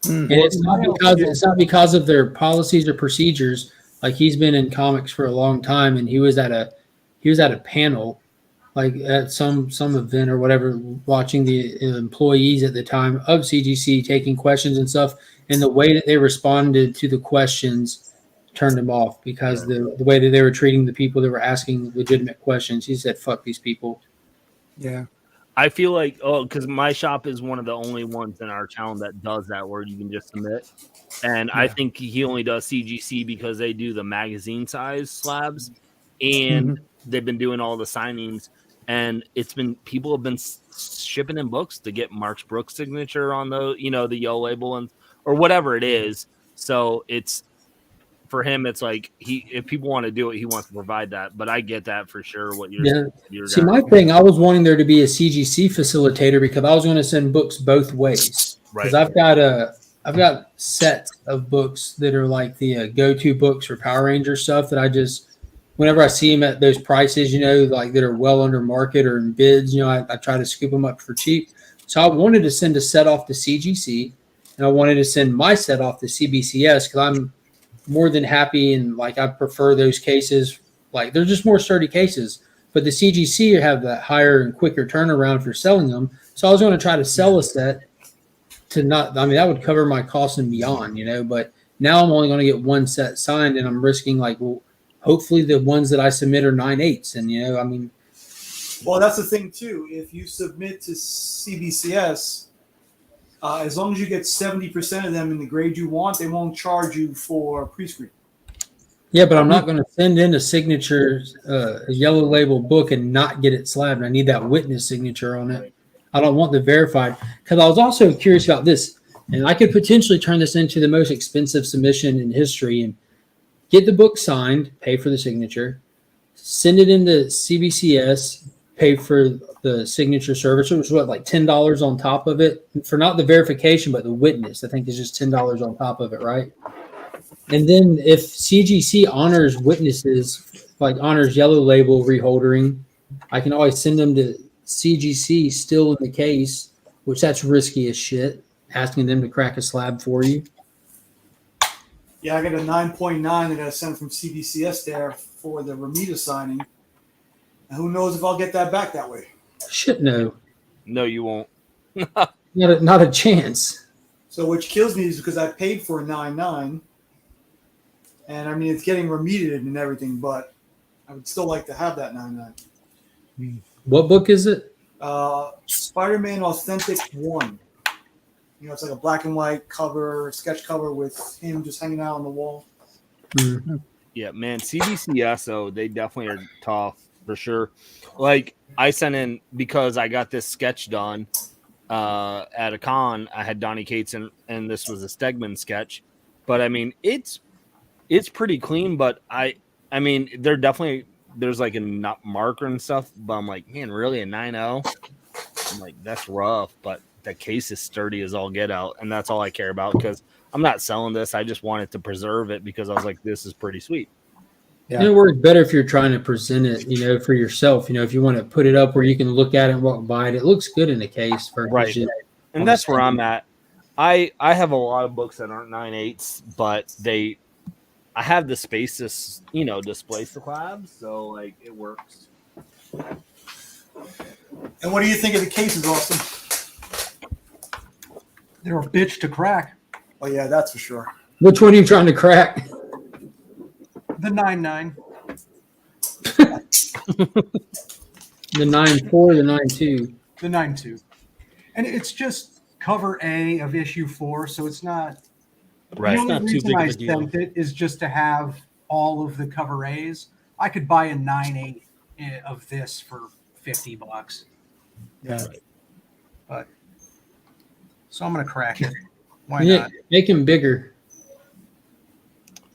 And it's not because of their policies or procedures. Like, he's been in comics for a long time, and he was at a panel, like at some event or whatever, watching the employees at the time of CGC taking questions and stuff, and the way that they responded to the questions turned him off because the way that they were treating the people that were asking legitimate questions. He said, "Fuck these people." Yeah. I feel like, because my shop is one of the only ones in our town that does that, where you can just submit. And I think he only does CGC because they do the magazine size slabs, and they've been doing all the signings. And people have been shipping in books to get Mark Brooks' signature on the Yo label or whatever it is. So it's, for him, it's like if people want to do it, he wants to provide that. But I get that for sure. What you're See, my thing, I was wanting there to be a CGC facilitator because I was going to send books both ways. Because I've got sets of books that are like the go-to books for Power Ranger stuff that I just, whenever I see them at those prices, like that are well under market or in bids, I try to scoop them up for cheap. So I wanted to send a set off to CGC, and I wanted to send my set off to CBCS because I'm more than happy, and like I prefer those cases. Like, they're just more sturdy cases. but the CGC have that higher and quicker turnaround if you're selling them. So I was going to try to sell a set to not, I mean, that would cover my costs and beyond, you know, but now I'm only going to get one set signed and I'm risking like, well, hopefully the ones that I submit are 9/8. And, you know, I mean, Well, that's the thing too. If you submit to CBCS, as long as you get 70% of them in the grade you want, they won't charge you for pre-screen. yeah, but I'm not going to send in a signature, a yellow label book and not get it slabbed. I need that witness signature on it. I don't want the verified, because I was also curious about this, and I could potentially turn this into the most expensive submission in history and get the book signed, pay for the signature, send it into CBCS, pay for the signature service, which was what, like $10 on top of it for not the verification, but the witness. I think is just $10 on top of it, right? And then if CGC honors witnesses, like honors yellow label reholdering, I can always send them to CGC still in the case, which that's risky as shit, asking them to crack a slab for you. Yeah, I got a 9.9 that I sent from CBCS there for the Ramita signing. And who knows if I'll get that back that way. Shit, no. No, you won't. Not a chance. So which kills me is because I paid for a 9.9. And I mean, it's getting remeted and everything, but I would still like to have that 9.9. What book is it? Spider-Man Authentic 1. You know, it's like a black and white cover, sketch cover with him just hanging out on the wall. Mm-hmm. Yeah, man, CBCS, though, they definitely are tough for sure. Like, I sent in because I got this sketch done at a con. I had Donnie Cates and this was a Stegman sketch. But I mean, it's pretty clean, but I mean, there's like a marker and stuff, but I'm like, man, really a 9.0? I'm like, that's rough, but the case is sturdy as all get out, and that's all I care about because I'm not selling this. I just wanted to preserve it because I was like, this is pretty sweet. Yeah. It works better if you're trying to present it, you know, for yourself. You know, if you want to put it up where you can look at it and walk by it, it looks good in the case. For right. And that's where I'm at. I have a lot of books that aren't 9/8, but I have the space to, you know, displace the collabs, so like it works. And what do you think of the cases, Austin? They're a bitch to crack. Oh yeah, that's for sure. Which one are you trying to crack? The 9.9. The 9.4, the 9.2. The 9.2. And it's just cover A of issue 4, so it's not. Right. The It's only not too reason big of I a deal. sent it is just to have all of the cover A's. I could buy a 9.8 of this for $50. Yeah. But so I'm gonna crack it. Why Yeah, not? make him bigger.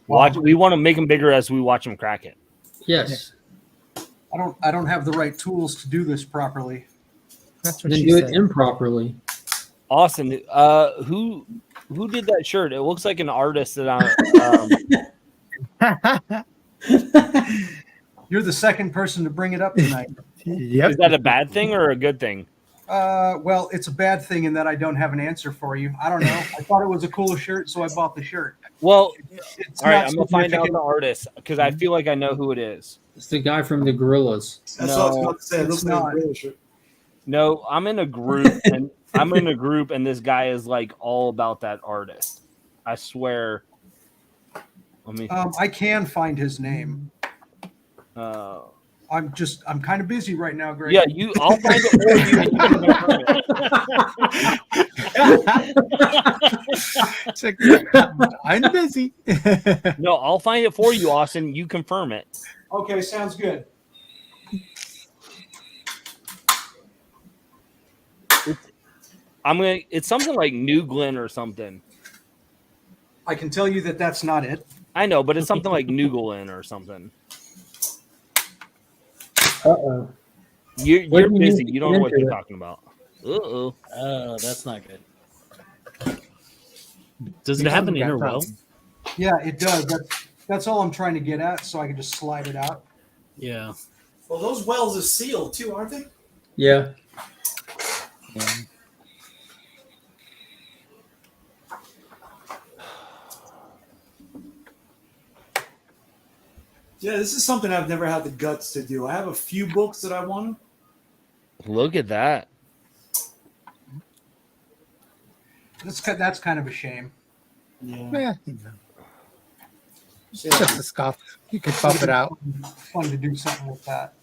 We want to make them bigger as we watch them crack it. Yes. I don't have the right tools to do this properly. That's what Then she do said. it improperly. Austin, who did that shirt? It looks like an artist that You're the second person to bring it up tonight. Yep. is that a bad thing or a good thing? Well, it's a bad thing in that I don't have an answer for you. I don't know. I thought it was a cool shirt, so I bought the shirt. Well, It's all right, not I'm gonna find out significant. the artist because I feel like I know who it is. It's the guy from the Gorillas. That's what I was about to say. It it's looks like a not. gorilla shirt. No, I'm in a group and this guy is like all about that artist. I swear. Let me. I can find his name. Uh, I'm kind of busy right now, Greg. yeah, I'll find it for you. And you can confirm it. It's like, I'm busy. No, I'll find it for you, Austin. You confirm it. Okay, sounds good. It's something like New Glen or something. I can tell you that that's not it. I know, but it's something like New Glen or something. Uh-oh. You're What do you busy. mean You don't know what into you're it? talking about. Uh-oh. Oh, that's not good. Does it have an inner well? Yeah, it does. That's all I'm trying to get at, so I can just slide it out. Yeah. Well, those wells are sealed too, aren't they? Yeah. Yeah, this is something I've never had the guts to do. I have a few books that I want. Look at that. That's kind of a shame. Yeah. Yeah, just a scuff. You could buff it out. Fun to do something with that.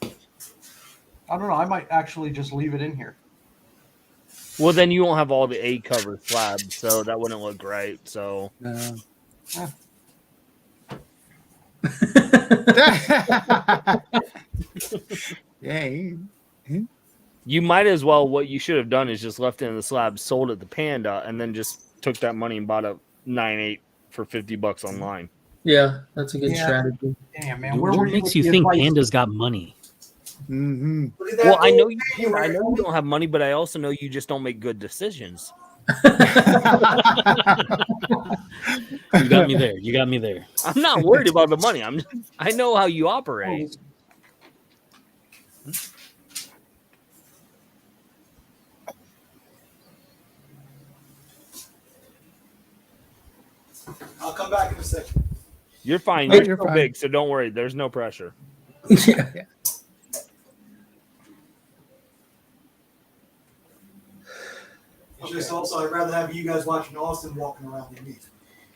I don't know. I might actually just leave it in here. Well, then you won't have all the A cover slabs, so that wouldn't look right. So No. Yeah. you might as well. What you should have done is just left it in the slab, sold it to Panda, and then just took that money and bought a 9.8 for $50 online. Yeah, that's a good Yeah. strategy. Damn, man. Where were What you makes with you the think advice? Panda's got money? Mm-hmm. Look at that Well, I know gold you. chain I right know you don't have money, but I also know you just don't make good decisions. You got me there. You got me there. I'm not worried about the money. I know how you operate. I'll come back in a second. You're fine. Oh, You're, you're so fine. big, so don't worry. There's no pressure. Yeah. It's just also, I'd rather have you guys watching Austin walking around than me.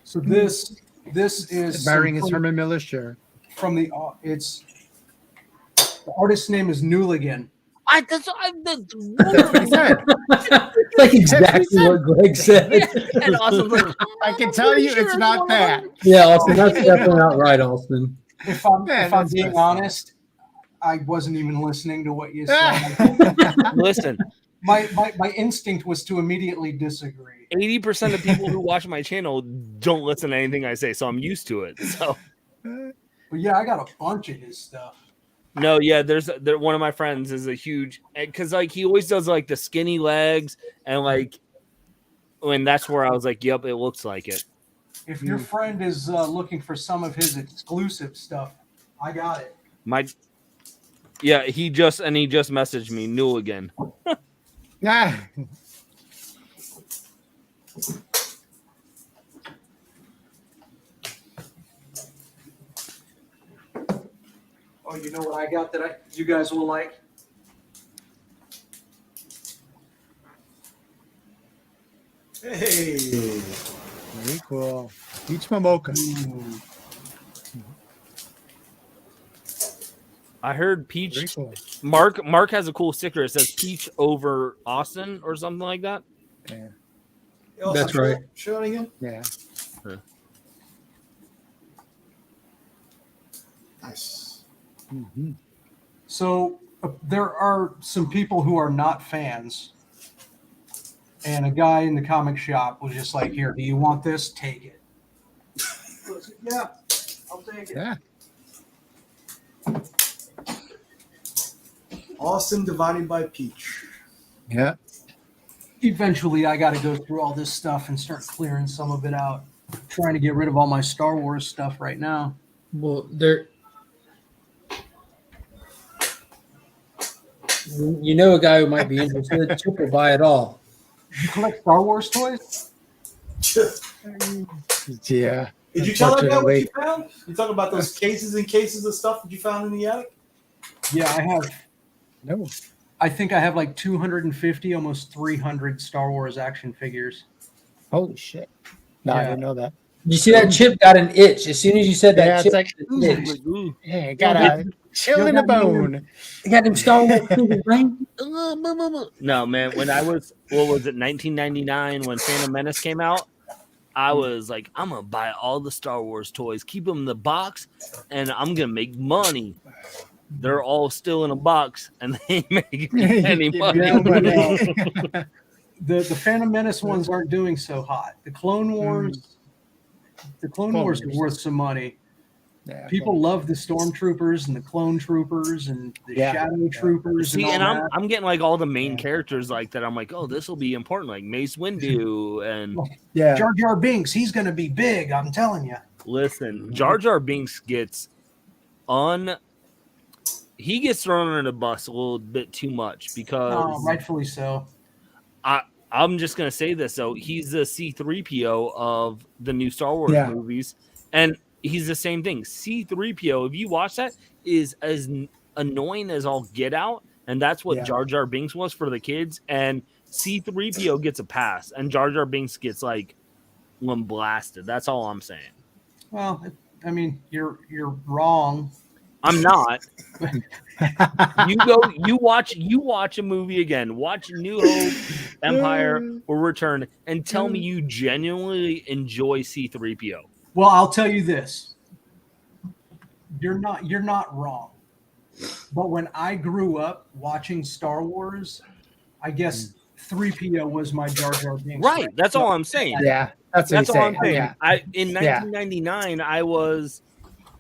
So this is Admiring his from, Herman Miller shirt. from the it's the artist's name is Newligan. That's what he said. Like exactly what Greg said. And Austin's like, I can tell you it's not that. Yeah, Austin, that's definitely not right, Austin. If I'm that's being messed honest, I wasn't even listening to what you said. listen, my instinct was to immediately disagree. 80% of people who watch my channel don't listen to anything I say, so I'm used to it. So But yeah, I got a bunch of his stuff. no, yeah, one of my friends is a huge, because like he always does like the skinny legs and like when that's where I was like, yep, it looks like it. If your friend is looking for some of his exclusive stuff, I got it. He just messaged me new again. Ah. Oh, you know what I got that you guys will like? Hey. Very cool. Peach Momoka. I heard Very Peach. cool. Mark has a cool sticker. It says Peach over Austin or something like that. Yeah. Hey, Austin, That's right. Show it again. Yeah. Nice. Mm-hmm. So there are some people who are not fans, and a guy in the comic shop was just like, "Here, do you want this? Take it." Yeah, I'll take it. Yeah. Austin divided by Peach. Yeah. Eventually, I got to go through all this stuff and start clearing some of it out. Trying to get rid of all my Star Wars stuff right now. Well, you know a guy who might be interested. Chip will buy it all. You collect Star Wars toys? Yeah. Did you tell that guy what Unfortunately. you found? You talking about those cases and cases of stuff that you found in the attic? Yeah, I have. No. I think I have like 250, almost 300 Star Wars action figures. Holy shit. No, I Yeah. didn't know that. You see that Chip got an itch as soon as you said that. Yeah, Chip it's like, got an itch. yeah, got a chill in the bone. I got them Star Wars figures, right? No, man. When I was, what was it, 1999 when Phantom Menace came out, I was like, I'm gonna buy all the Star Wars toys, keep them in the box, and I'm gonna make money. They're all still in a box, and they ain't making any money. Yeah, but, the Phantom Menace ones aren't doing so hot. The Clone Wars, Clone Wars Wars. are worth some money. Yeah, People love the Stormtroopers and the Clone Troopers and the Yeah. Shadow Troopers. See, and and all I'm getting like all the main Yeah. characters like that. I'm like, oh, this will be important, like Mace Windu. And yeah. Jar Jar Binks, he's going to be big. I'm telling you. listen, Jar Jar Binks gets he gets thrown under the bus a little bit too much because Rightfully so. I'm just gonna say this though, he's the C3PO of the new Star Wars Yeah. movies, and he's the same thing. C-3PO, if you watch that, is as annoying as all get out, and that's what Yeah. Jar Jar Binks was for the kids. And C-3PO gets a pass, and Jar Jar Binks gets like one blasted. That's all I'm saying. Well, I mean, you're wrong. I'm not. You watch a movie again. Watch New Hope, Empire, or Return, and tell me you genuinely enjoy C-3PO. Well, I'll tell you this. You're not wrong. But when I grew up watching Star Wars, I guess 3PO was my Jar Jar Binks. Right. That's all I'm saying. Yeah, that's what That's he's all saying. I'm saying. Yeah, In 1999, I was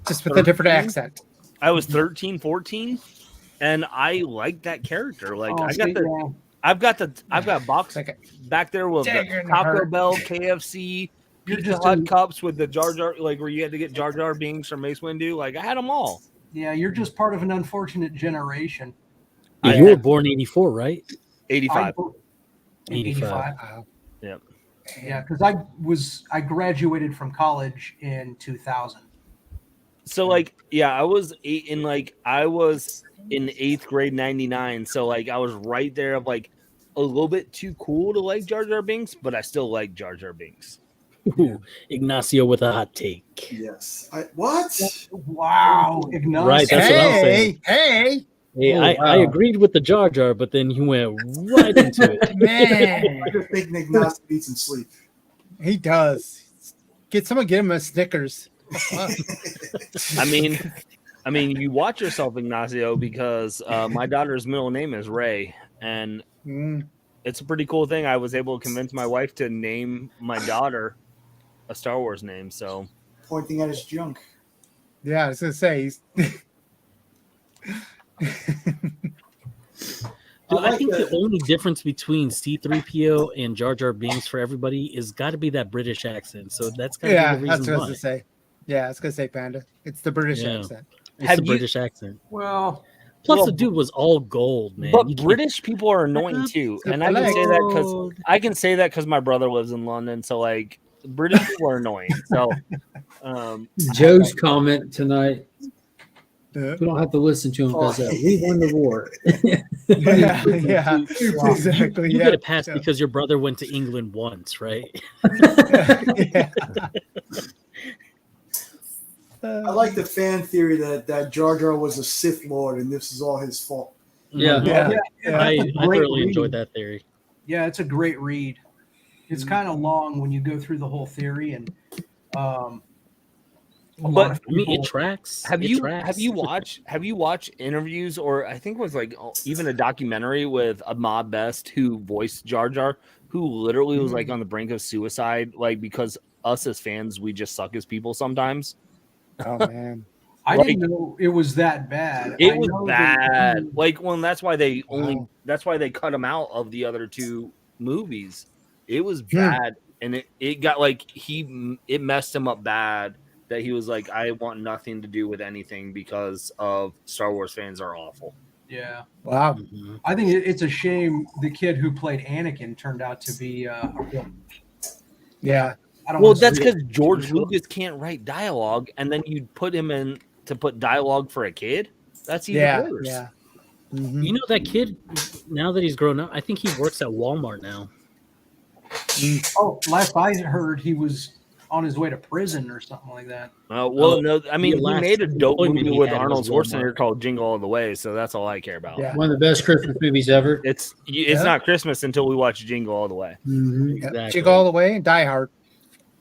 just with a different 13? accent. I was 13, 14, and I liked that character. Like Oh, I've got box Like back there with dagger the in the Taco heart. Bell, KFC, You're Pizza just Hut cups with the Jar Jar, like where you had to get Jar Jar Binks or Mace Windu. Like I had them all. you're just part of an unfortunate generation. Yeah, you were born 84, right? 85. 85. Yep. Yeah, because I graduated from college in 2000. So like, yeah, I was in 8th grade, 99. So like, I was right there of like a little bit too cool to like Jar Jar Binks, but I still like Jar Jar Binks. Ooh, Ignacio with a hot take. Yes. What? Wow, Ignacio. Right, that's what I'm saying. Hey, Hey, Oh, I wow. agreed with the Jar Jar, but then he went right into it. man, I just think Nick Nazi beats and sleep. he does. Get him a Snickers. I mean, you watch yourself, Ignacio, because my daughter's middle name is Ray, and it's a pretty cool thing. I was able to convince my wife to name my daughter a Star Wars name. So Pointing at his junk. Yeah, I was gonna say he's. Dude, I like think that. the only difference between C-3PO and Jar Jar Binks for everybody is got to be that British accent. So that's got to Yeah, be the that's reason what I was why. gonna say. Yeah, I was gonna say Panda. It's the British Yeah. accent. It's Have the you- British accent. Well, Plus, Well, the dude was all gold, man. but You can't- British people are annoying too, and I can say that because my brother lives in London. So like, British people are annoying. So, Joe's comment tonight. Yeah, We don't have to listen to him because Oh. we won the war. yeah, exactly. You yeah. get a pass yeah. because your brother went to England once, right? yeah. I like the fan theory that Jar Jar was a Sith Lord and this is all his fault. Yeah. Yeah. I that's a great thoroughly read. enjoyed that theory. Yeah, it's a great read. It's kind of long when you go through the whole theory, and a lot of I mean, it people- tracks. have It you tracks. have you watched interviews, or I think it was like even a documentary with Ahmad Best, who voiced Jar Jar, who literally was like on the brink of suicide, like because us as fans, we just suck as people sometimes. Oh man. I like- didn't know it was that bad. It I was know that bad. he- Like, well, that's why they Wow. that's why they cut him out of the other two movies. It was Hmm. bad, and it got like it messed him up bad. That he was like, I want nothing to do with anything because of Star Wars fans are awful. yeah, Wow. Mhm. I think it's a shame the kid who played Anakin turned out to be a real. Yeah. I don't Well, wanna that's say- because George Lucas can't write dialogue, and then you put him in to put dialogue for a kid. That's even Yeah. worse. Yeah. Mhm. You know that kid, now that he's grown up, I think he works at Walmart now. Oh, last I heard, he was on his way to prison or something like that. Well, no, I mean, the he last made a dope employment movie he with had Arnold was Schwarzenegger Walmart. called Jingle All the Way, so that's all I care about. Yeah. One of the best Christmas movies ever. It's Yeah. not Christmas until we watch Jingle All the Way. Mhm. Yeah. Exactly. Jig All the Way and Die Hard.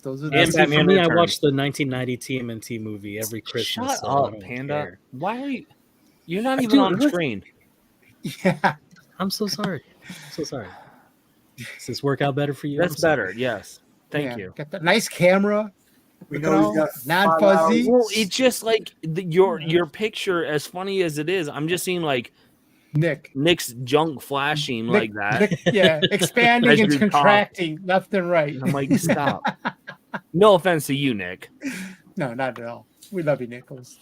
Those are And See, Batman for me, I Returns. watched the 1990 TMNT movie every Christmas. Shut so I up, don't Panda. care. Why are you? You're not I even do- on the screen. yeah. I'm so sorry. I'm so sorry. Does this work out better for you? That's I'm sorry. better. Yes. Thank Yeah. you. Got that nice camera. We Look at know all he's got non 5 hours. fuzzy. Well, it's just like your picture, as funny as it is. I'm just seeing like Nick. Nick's junk flashing like that. Nick, yeah, expanding As and you talk. contracting left and right. And I'm like, stop. No offense to you, Nick. No, not at all. We love you, Nichols.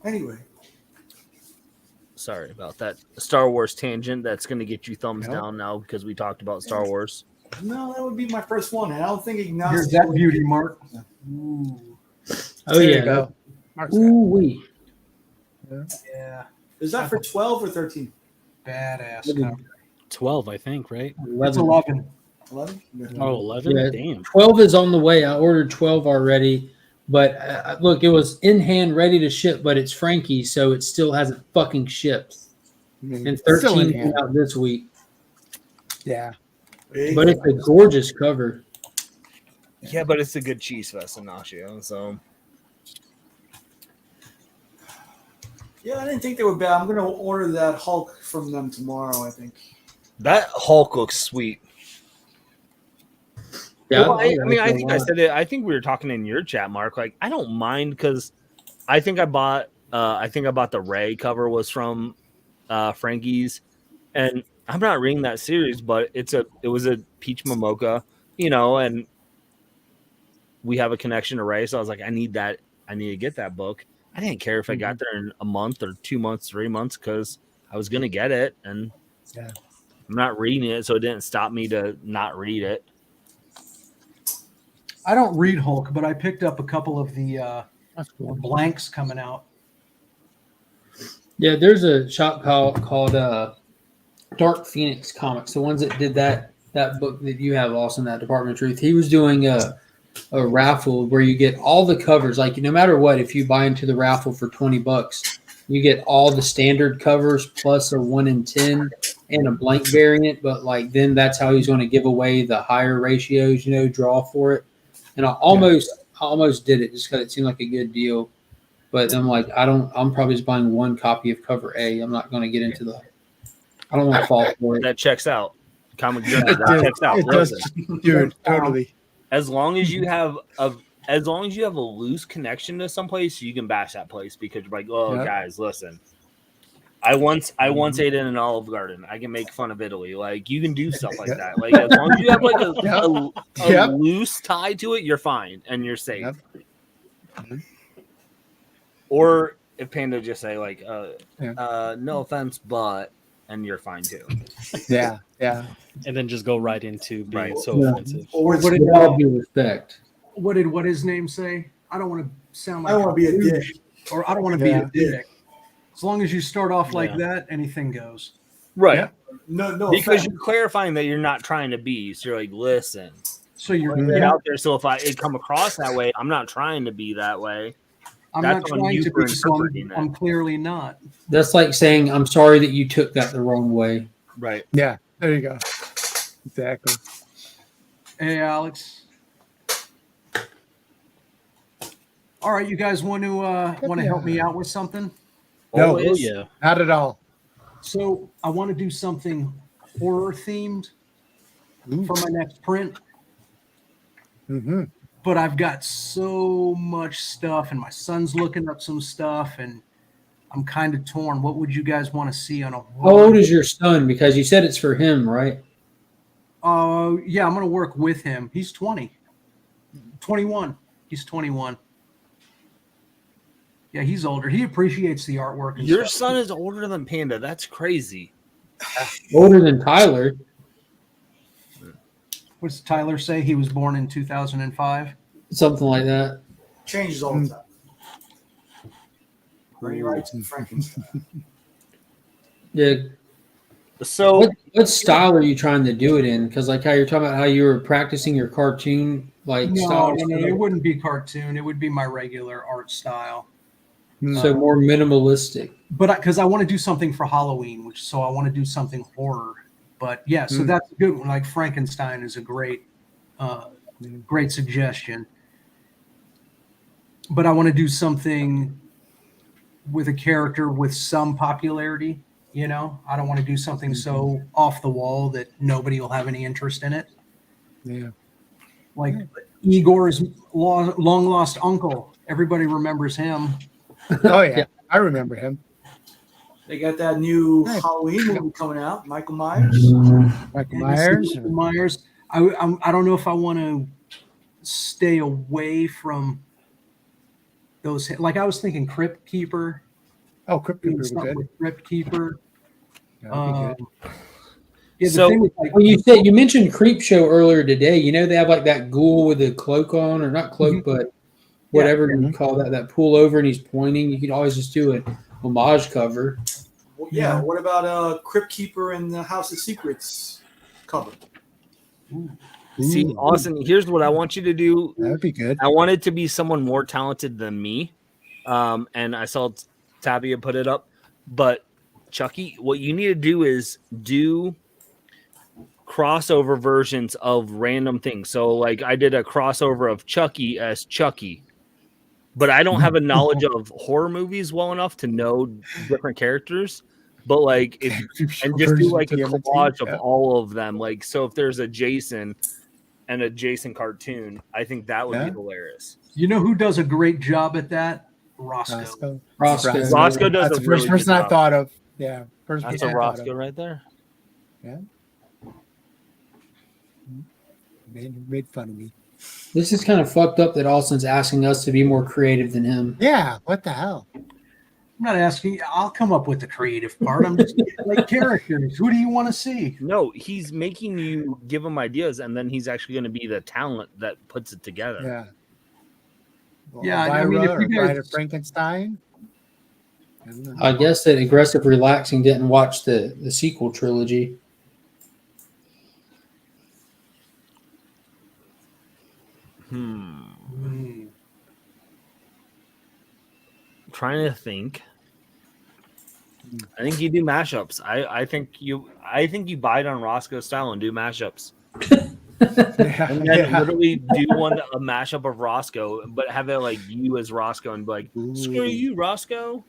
Anyway, sorry about that Star Wars tangent. That's going to get you thumbs Nope. down now because we talked about Star Wars. No, that would be my first one. And I don't think Here's agnostic. that beauty, Mark. Ooh, Oh There yeah. you go. Mark's got it. Ooh wee. yeah, Is that for 12 or 13? badass. Look at- cover. 12, I think, right? It's 11. 11? Oh, 11? Yeah. Damn. 12 is on the way. I ordered 12 already, but look, it was in hand, ready to ship, but it's Frankie's, so it still hasn't fucking shipped. I mean, And still in 13 came hand. out this week, Yeah. but it's a gorgeous cover. Yeah, but it's a good cheese fest in Nashville. So Yeah, I didn't think they were bad. I'm going to order that Hulk from them tomorrow, I think. that Hulk looks sweet. Yeah, Well, I mean, like I it a think I lot. said it. I think we were talking in your chat, Mark. Like, I don't mind because I think I bought. I think I bought the Ray cover was from Frankie's, and I'm not reading that series, but it was a Peach Momoka, and we have a connection to Ray, so I was like, I need that. I need to get that book. I didn't care if I got there in a month or 2 months, 3 months, because I was gonna get it, and Yeah. I'm not reading it, so it didn't stop me to not read it. I don't read Hulk, but I picked up a couple of the That's cool. blanks coming out. Yeah, there's a shop called Dark Phoenix Comics, the ones that did that book that you have, Austin, that Department of Truth. He was doing a raffle where you get all the covers. Like, no matter what, if you buy into the raffle for $20, you get all the standard covers plus a 1 in 10 and a blank variant. But like, then that's how he's going to give away the higher ratios, draw for it. And I almost did it just because it seemed like a good deal. But I'm like, I'm probably just buying one copy of cover A. I'm not going to get into I don't want to fall for it. That checks out. Comic Journal, It that does. checks out. It does, Listen, dude. Totally. as long as you have a loose connection to some place, you can bash that place because you're like, oh, Yep. guys, listen. I once ate in an Olive Garden. I can make fun of Italy. Like, you can do stuff like that. Like, as long as you have like a Yep. loose tie to it, you're fine and you're safe. Yep. Mhm. Or if Panda just say like, Yeah. no offense, but, and you're fine too. Yeah. Yeah. And then just go right into being Right. so Yeah. offensive. Or With all due respect. what did his name say? I don't want to sound like I don't want to be a dick. douche, or I don't want to Yeah. be a dick. As long as you start off like Yeah. that, anything goes. Right. Yeah. No, Because offense. you're clarifying that you're not trying to be. So you're like, listen, So you're. Mhm. get out there. So if it come across that way, I'm not trying to be that way. I'm That's not on trying you to for be. So interpreting that. I'm clearly not. That's like saying, I'm sorry that you took that the wrong way. Right. Yeah. There you go. Exactly. Hey, Alex. All right, you guys want to help me out with something? No. Oh, Always. yeah. Not at all. So I want to do something horror themed for my next print, Mm-hmm. but I've got so much stuff, and my son's looking up some stuff, and I'm kind of torn. What would you guys want to see on a How horror? old is your son? Because you said it's for him, right? Yeah, I'm going to work with him. He's 21. He's 21. Yeah, he's older. He appreciates the artwork. And Your stuff. son is older than Panda. That's crazy. Older than Tyler. What does Tyler say? He was born in 2005. Something like that. Changes all the time. Bernie Wright's and Frankenstein. Yeah. So What style are you trying to do it in? Because like how you're talking about how you were practicing your cartoon style. No, it wouldn't be cartoon. It would be my regular art style. So more minimalistic. But because I want to do something for Halloween, so I want to do something horror. But yeah, so that's a good one. Like Frankenstein is a great suggestion. But I want to do something with a character with some popularity. I don't want to do something so off the wall that nobody will have any interest in it. Yeah. Like Igor's long lost uncle. Everybody remembers him. Oh yeah. I remember him. They got that new Nice. Halloween movie coming out. Michael Myers. Michael And Myers. Michael Myers. I don't know if I want to stay away from those. Like I was thinking Crypt Keeper, Oh, Crypt Keeper would be something good. with Crypt Keeper. That would be good. Yeah, the So, thing with, like, When you mentioned Creep Show earlier today, you know they have like that ghoul with a cloak on, or not cloak, but whatever you call that pull over and he's pointing. You could always just do an homage cover. Well, yeah. What about Crypt Keeper and the House of Secrets cover? See, Austin, here's what I want you to do. That would be good. I want it to be someone more talented than me. And I saw Tabia put it up. But Chucky, what you need to do is do crossover versions of random things. So like I did a crossover of Chucky as Chucky. But I don't have a knowledge of horror movies well enough to know different characters. But like if and just do like a collage of all of them. Like so if there's a Jason and a Jason cartoon, I think that would be hilarious. You know who does a great job at that? Roscoe. Roscoe does That's a the really first good person I job. thought of. Yeah. First That's person a I thought Roscoe of. right there. Yeah. Made fun of me. This is kind of fucked up that Austin's asking us to be more creative than him. Yeah. What the hell? I'm not asking. I'll come up with the creative part. I'm just like characters. Who do you want to see? No, he's making you give him ideas, and then he's actually going to be the talent that puts it together. Yeah. Well, Yeah, I Elvira mean, if or you guys- Bride of Frankenstein. I don't know. I guess that Aggressive Relaxing didn't watch the sequel trilogy. Trying to think. I think you do mashups. I think you bite on Roscoe style and do mashups. Yeah, And then literally do a mashup of Roscoe, but have it like you as Roscoe and be like, screw you, Roscoe.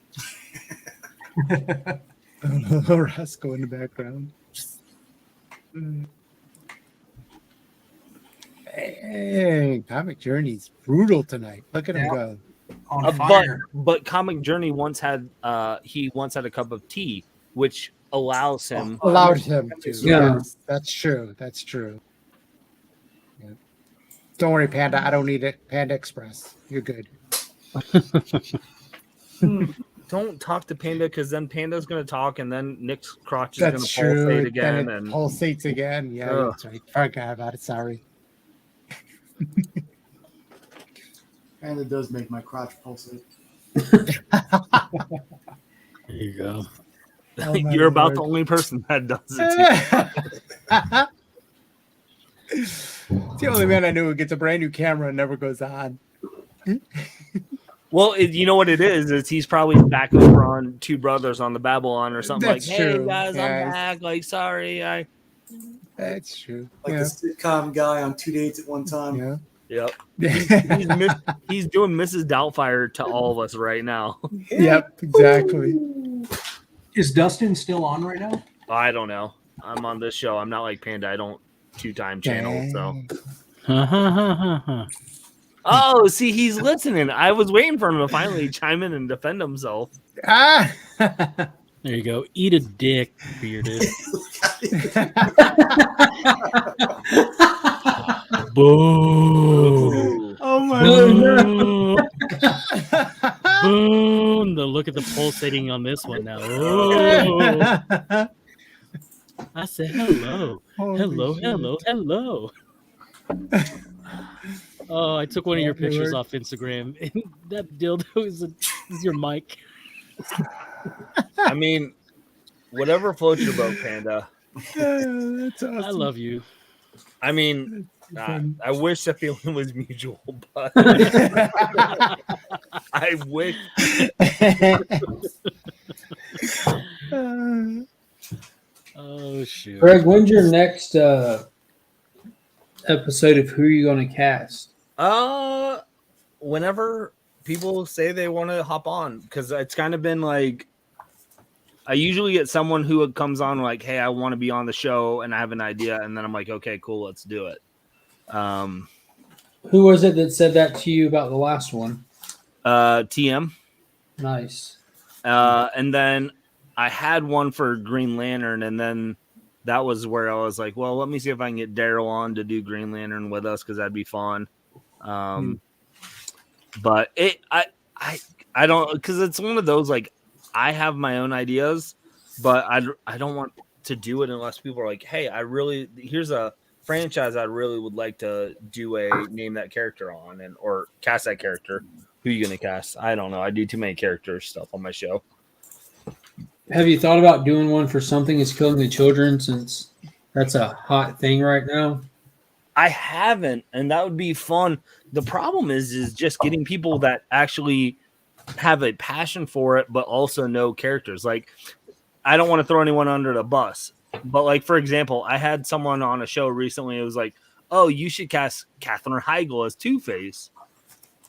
Roscoe in the background. Hey, Comic Journey's brutal tonight. Look at him go. On fire. But Comic Journey once had a cup of tea, which allows him Allowed him to. Yeah. Yes, that's true. That's true. Yeah. Don't worry, Panda. I don't need it. Panda Express. You're good. Don't talk to Panda because then Panda's gonna talk and then Nick's crotch is That's gonna true. pulsate again Then it and pulsates again. Yeah, Ugh. that's right. Forgot about it. Sorry. And it does make my crotch pulsate. There you go. Oh, my you're about Lord. the only person that does it. It's the only man I knew who gets a brand new camera and never goes on. Well, you know what it is he's probably back over on Two Brothers on the Babylon or something That's like, hey true. guys, Yeah, I'm back. Like, sorry, That's true. Like Yeah. the sitcom guy on 2 dates at one time. Yeah. Yep. Yep, He's doing Mrs. Doubtfire to all of us right now. exactly. Is Dustin still on right now? I don't know. I'm on this show. I'm not like Panda. I don't 2-time channel. So. Oh, see, he's listening. I was waiting for him to finally chime in and defend himself. Ah! There you go. Eat a dick, bearded. Boom. Oh my Boom. Boom. The look at the pulsating on this one now. Oh. I said hello. Holy Hello, shit. hello, hello. Oh, I took one of your pictures Lord. off Instagram. And that dildo is your mic. I mean, whatever floats your boat, Panda. That's awesome. I love you. I mean, I wish the feeling was mutual, but I wish. Oh shoot. Greg, when's your next episode of Who Are You Gonna Cast? Whenever people say they want to hop on, because it's kind of been like, I usually get someone who comes on like, hey, I want to be on the show and I have an idea, and then I'm like, okay, cool, let's do it. Who was it that said that to you about the last one? TM. Nice. And then I had one for Green Lantern, and then that was where I was like, well, let me see if I can get Daryl on to do Green Lantern with us, because that'd be fun. But I don't, because it's one of those like, I have my own ideas, but I don't want to do it unless people are like, hey, here's a franchise I really would like to do a name that character on or cast that character. Who are you gonna cast? I don't know. I do too many character stuff on my show. Have you thought about doing one for Something Is Killing the Children, since that's a hot thing right now? I haven't, and that would be fun. The problem is just getting people that actually have a passion for it, but also know characters. Like, I don't want to throw anyone under the bus, but like, for example, I had someone on a show recently. It was like, oh, you should cast Katherine Heigl as Two-Face.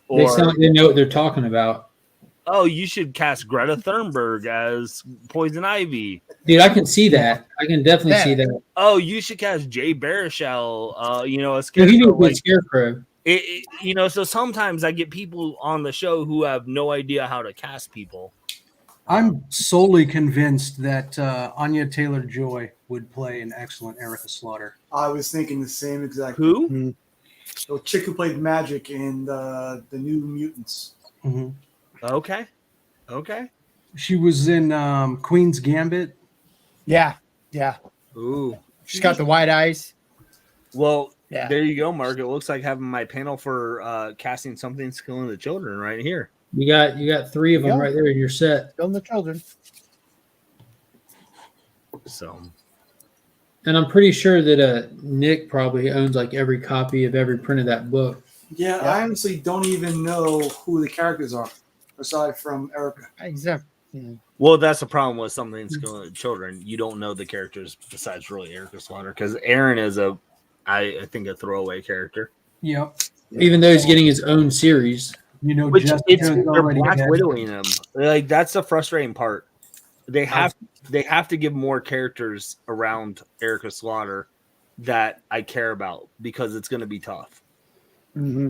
They sound like they know what they're talking about. Oh, you should cast Greta Thunberg as Poison Ivy. Dude, I can see that. I can definitely see that. Oh, you should cast Jay Baruchel, a Yeah, Scarecrow. he would be a Scarecrow. So sometimes I get people on the show who have no idea how to cast people. I'm solely convinced that Anya Taylor-Joy would play an excellent Erica Slaughter. I was thinking the same exact. Who? The chick who played Magic in the New Mutants. Mm-hmm. Okay. She was in Queen's Gambit. Yeah. Ooh. She's got the white eyes. Well, Yeah. there you go, Mark. It looks like having my panel for casting Something Killing the Children right here. You got 3 of them right there in your set. Killing the children. So, And I'm pretty sure that Nick probably owns like every copy of every print of that book. Yeah, I honestly don't even know who the characters are, aside from Erica. Exactly. well, that's the problem with Something Killing the Children. You don't know the characters besides really Erica Slaughter, because Aaron is I think a throwaway character. Yep. Even though he's getting his own series. You know, Which Jessica's they're already Black dead. Widowing him. Like, that's the frustrating part. They have to give more characters around Erica Slaughter that I care about, because it's going to be tough. Mm-hmm.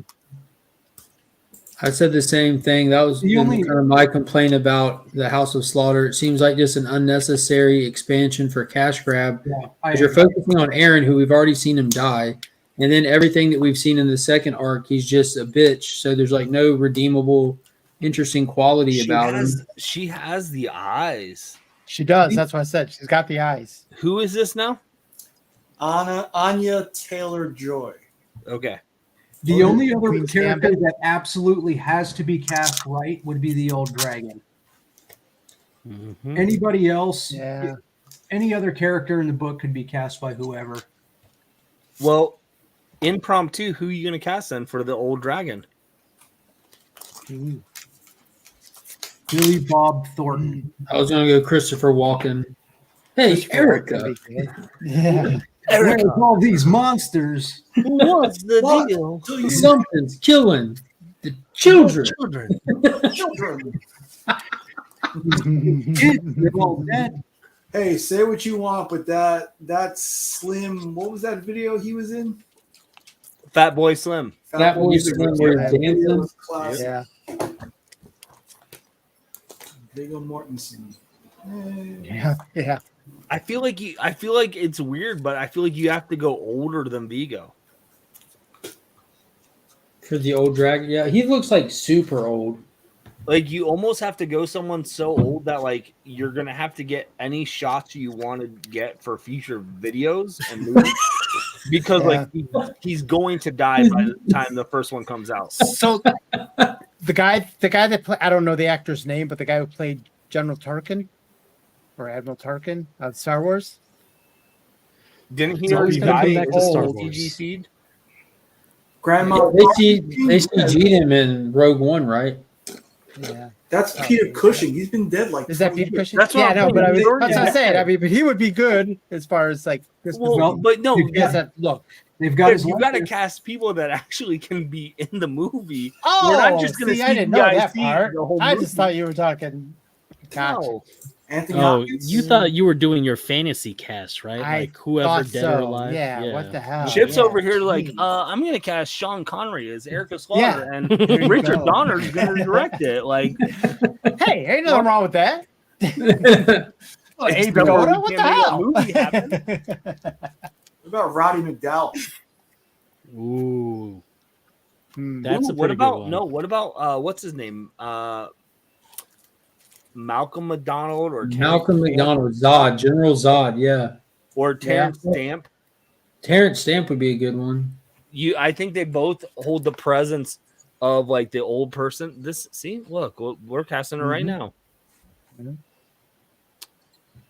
I said the same thing. That was kind of my complaint about the House of Slaughter. It seems like just an unnecessary expansion for cash grab. Yeah, Because you're focusing on Aaron, who we've already seen him die. And then everything that we've seen in the second arc, he's just a bitch. So there's like no redeemable, interesting quality about him. She has the eyes. She does. That's what I said. She's got the eyes. Who is this now? Anya Taylor-Joy. Okay. The only other Queen's character Gambit. that absolutely has to be cast right would be the old dragon. Mm-hmm. Anybody else, Yeah. any other character in the book could be cast by whoever. Well, impromptu, who are you going to cast then for the old dragon? Billy Bob Thornton. I was going to go Christopher Walken. Hey, Erica. Yeah. Where's all these monsters? What's the deal? Something's killing the children. Kids, they're all dead. Hey, say what you want, but that Slim, what was that video he was in? Fat Boy Slim. That Boy Slim where he's Video dancing. was classic. Yeah. Viggo Mortensen. Yeah. I feel like it's weird, but I feel like you have to go older than Vigo. For the old dragon. Yeah, he looks like super old. Like, you almost have to go someone so old that like you're gonna have to get any shots you want to get for future videos and movies, because like he's going to die by the time the first one comes out. So the guy that played, I don't know the actor's name, but the guy who played General Tarkin or Admiral Tarkin on Star Wars. Didn't he He's already always gonna die be in old. the TG feed? Grandma. They CG'd him in Rogue One, right? Yeah. That's Peter Cushing. He's been dead like. Is that 20 Peter years. Cushing? That's what Yeah, I'm no, but thinking. that's what I'm saying. I mean, but he would be good as far as like Well, but no, you he has that look. They've got his you got to likeness. cast people that actually can be in the movie. Oh, We're not just gonna see, I didn't know CGI that part. the whole I movie. just thought you were talking. Gotcha. No. Anthony Oh, Hopkins. you thought you were doing your fantasy cast, right? I Like whoever thought dead so. or alive. Yeah, what the hell? Chip's yeah. over here like, Jeez. I'm gonna cast Sean Connery as Erica Slaughter, and There you Richard go. Donner's gonna direct it. Like, Hey, ain't nothing wrong with that. Oh, It's Abe the Vigoda? movie, What the can't make a hell? movie happen. What about Roddy McDowell? Ooh, Hmm. that's Ooh, a what pretty about good one. no? What about what's his name? Malcolm McDonald or Malcolm Terrence McDonald, Zod, General Zod, yeah. or Terrence Stamp. Terrence Stamp would be a good one. I think they both hold the presence of like the old person. Look, we're casting it right now.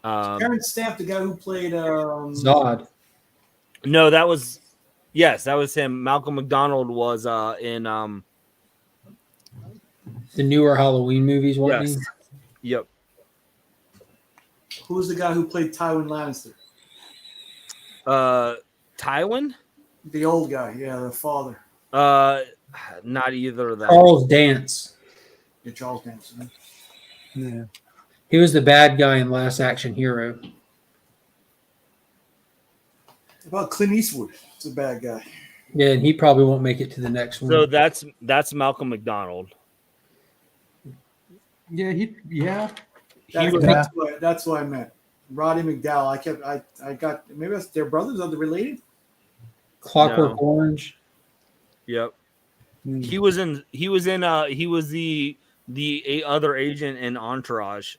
Terrence Stamp, the guy who played Zod. No, that was him. Malcolm McDonald was in The newer Halloween movies, wasn't yes. Yep. who's the guy who played Tywin Lannister? Tywin? The old guy, yeah, the father. Not either of he? them. Charles Dance. Yeah, Charles Manson. Yeah. He was the bad guy in Last Action Hero. What about Clint Eastwood? It's a bad guy. Yeah, and he probably won't make it to the next one. So that's Malcolm McDonald. Yeah, That's what I meant. Roddy McDowell. I got maybe that's their brothers. Are they related? Clockwork No. Orange. Yep. He was the other agent in Entourage.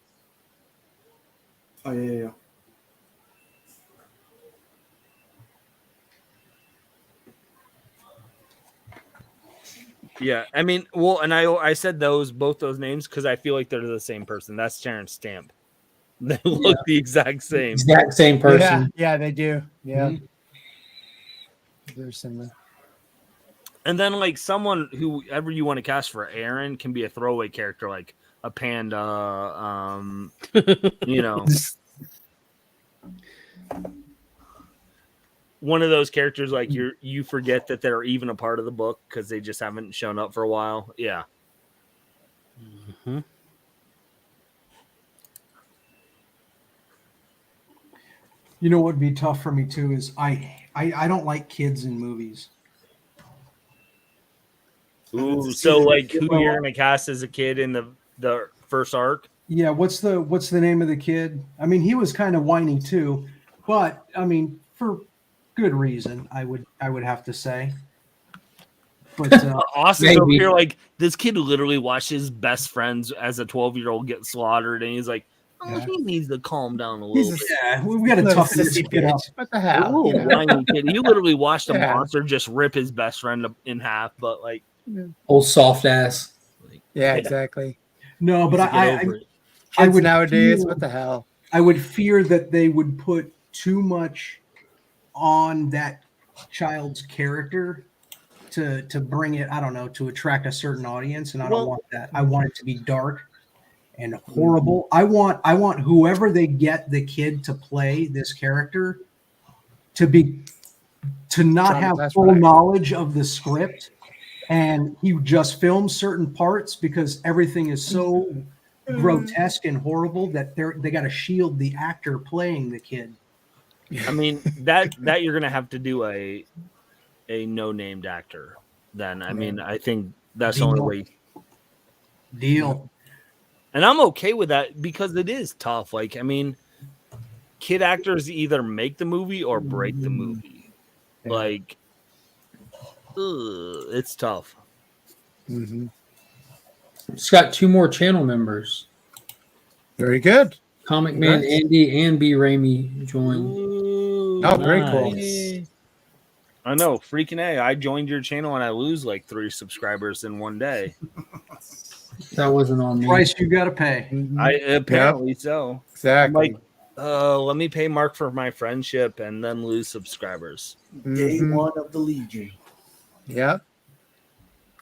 Oh yeah. Yeah, I mean, well, and I said both those names because I feel like they're the same person. That's Terrence Stamp. They look the exact same. Exact same person. Yeah, they do. Yeah. Very similar. And then like someone whoever you want to cast for Aaron can be a throwaway character, like a panda. You know, one of those characters like you forget that they're even a part of the book because they just haven't shown up for a while. Yeah. Mm-hmm. You know what would be tough for me too is I don't like kids in movies. Ooh, so like who you're gonna cast as a kid in the first arc? Yeah, what's the name of the kid? I mean, he was kind of whiny too, but I mean, for good reason, I would have to say. But Austin's over here like this kid literally watched his best friends as a 12-year-old get slaughtered, and he's like, "Oh, he needs to calm down a little bit." Yeah, we got to toughen this kid up. What the hell? Whiny kid. You literally watched a monster just rip his best friend in half, but like Old soft ass. Yeah, exactly. No, but I Kids would nowadays, feel- what the hell? I would fear that they would put too much on that child's character to bring it, I don't know, to attract a certain audience, and I don't want that. I want it to be dark and horrible. I want whoever they get the kid to play this character to not have full knowledge of the script, and he just films certain parts because everything is so grotesque and horrible that they got to shield the actor playing the kid. I mean that you're gonna have to do a no-named actor. Then I mean I think that's the only way. Deal. And I'm okay with that because it is tough. Like I mean, kid actors either make the movie or break the movie. Yeah. Like, it's tough. Mm-hmm. It's got 2 more channel members. Very good. Comic Man Andy and B. Ramey joined. Ooh, Oh, very cool. Nice. I know, freaking A. I joined your channel and I lose like 3 subscribers in one day. That wasn't on me. Price you got to pay. I apparently so. Exactly. I'm like, let me pay Mark for my friendship and then lose subscribers. Day one of the Legion. Yeah.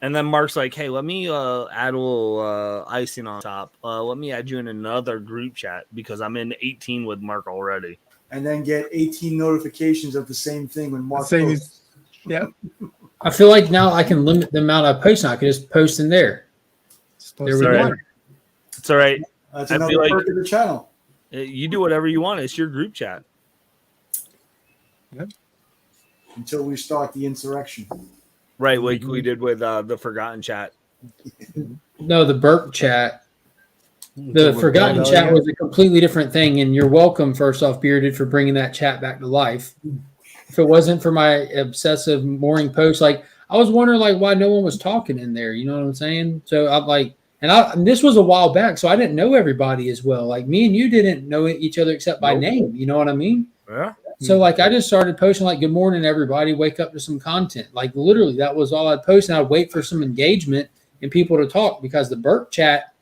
And then Mark's like, hey, let me add a little icing on top. Let me add you in another group chat because I'm in 18 with Mark already. And then get 18 notifications of the same thing when Mark Same posts. Yeah. I feel like now I can limit the amount I post. Now I can just post in there. There we go. It's all right. That's I another feel like- perk of the channel. You do whatever you want. It's your group chat. Until we start the insurrection. Right, like we did with the Forgotten chat. No, the Burke chat. The Forgotten chat was a completely different thing. And you're welcome, first off, Bearded, for bringing that chat back to life. If it wasn't for my obsessive morning posts, like I was wondering like why no one was talking in there. You know what I'm saying? So I'm like, And this was a while back, so I didn't know everybody as well. Like me and you didn't know each other except by Nope. name. You know what I mean? Yeah. So like I just started posting like, good morning, everybody, wake up to some content. Like literally that was all I'd post, and I'd wait for some engagement and people to talk, because the Burke chat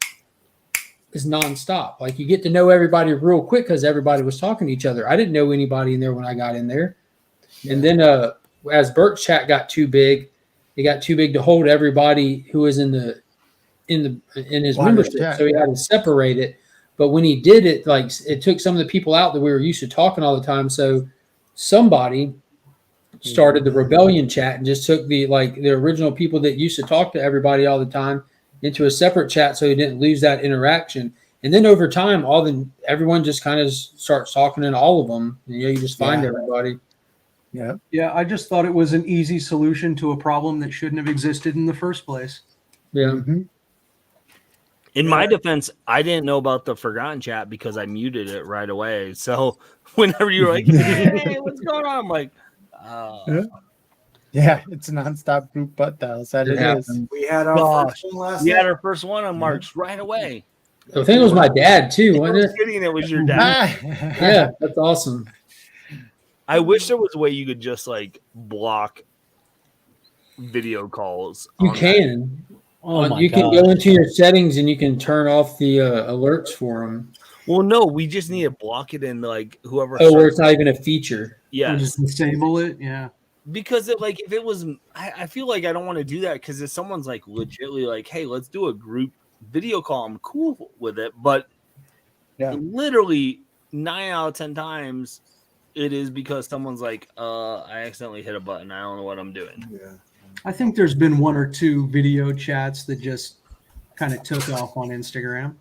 is nonstop. Like you get to know everybody real quick because everybody was talking to each other. I didn't know anybody in there when I got in there. And then as Burke's chat got too big, it got too big to hold everybody who was in his membership. chat, So he had to separate it. But when he did it, like it took some of the people out that we were used to talking all the time. So somebody started the rebellion chat and just took the original people that used to talk to everybody all the time into a separate chat, so he didn't lose that interaction. And then over time, everyone just kind of starts talking in all of them. You just find everybody. Yeah. Yeah, I just thought it was an easy solution to a problem that shouldn't have existed in the first place. Yeah. Mm-hmm. In my defense, I didn't know about the forgotten chat because I muted it right away. So whenever you were like, "Hey, what's going on?" I'm like, Yeah, it's a nonstop group butt dials. That it is. We had our first one last "We had night. our first one on March right away." I think it was my dad too, I wasn't was it? kidding. It was your dad. Yeah, that's awesome. I wish there was a way you could just like block video calls. You on can. Oh my You can God. go into your settings and you can turn off the alerts for them. that. Well, no, we just need to block it in like whoever. Oh, where starts- it's not even a feature. Or Yes, just disable it. Yeah. because if it was, I feel like I don't want to do that because if someone's like legitly like, "Hey, let's do a group video call," I'm cool with it. But literally 9 out of 10 times, it is because someone's like, I accidentally hit a button. I don't know what I'm doing. Yeah. I think there's been one or two video chats that just kind of took off on Instagram.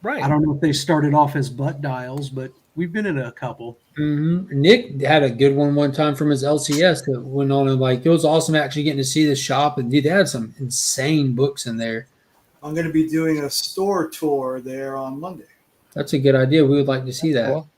Right. I don't know if they started off as butt dials, but we've been in a couple. Mm-hmm. Nick had a good one time from his LCS that went on, and it was awesome actually getting to see the shop. And dude, they had some insane books in there. I'm going to be doing a store tour there on Monday. That's a good idea. We would like to see that. Cool.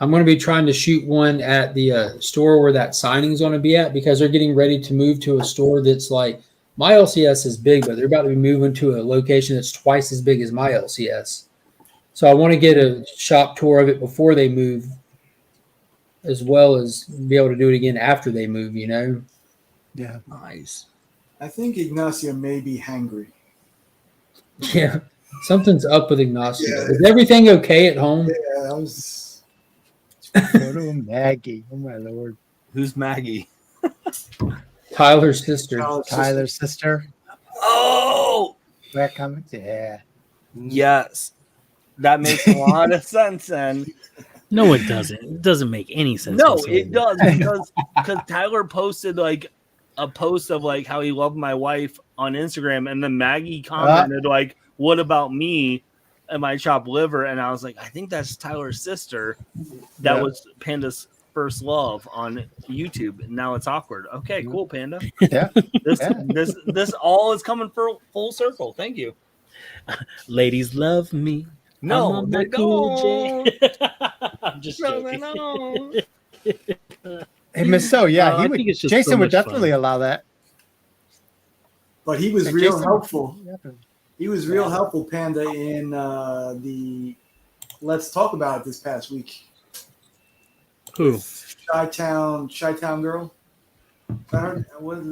I'm going to be trying to shoot one at the store where that signing's going to be at, because they're getting ready to move to a store that's like, my LCS is big, but they're about to be moving to a location that's twice as big as my LCS. So I want to get a shop tour of it before they move, as well as be able to do it again after they move, Yeah. Nice. I think Ignacio may be hangry. Yeah. Something's up with Ignacio. Yeah. Is everything okay at home? Yeah, I was. Photo Maggie. Oh my lord. Who's Maggie? Tyler's sister. Tyler's sister. Oh, Black comics. Yeah. yes. That makes a lot of sense then. No, it doesn't. It doesn't make any sense. No, whatsoever. it does because Tyler posted like a post of like how he loved my wife on Instagram, and then Maggie commented like, "What about me and my chopped liver?" And I was like, I think that's Tyler's sister. That was Panda's first love on YouTube. And now it's awkward. Okay, cool, Panda. Yeah. This all is coming for full circle. Thank you. Ladies love me. No, I'm on they my cool don't. J. I'm just No, they joking. don't. Hey, Miss So, yeah, I he would. think it's just Jason so would much fun. definitely allow that. But he was Hey, real Jason- helpful. Yeah. He was real helpful, Panda, in the Let's Talk About It this past week. Who? Chi-Town girl. Is that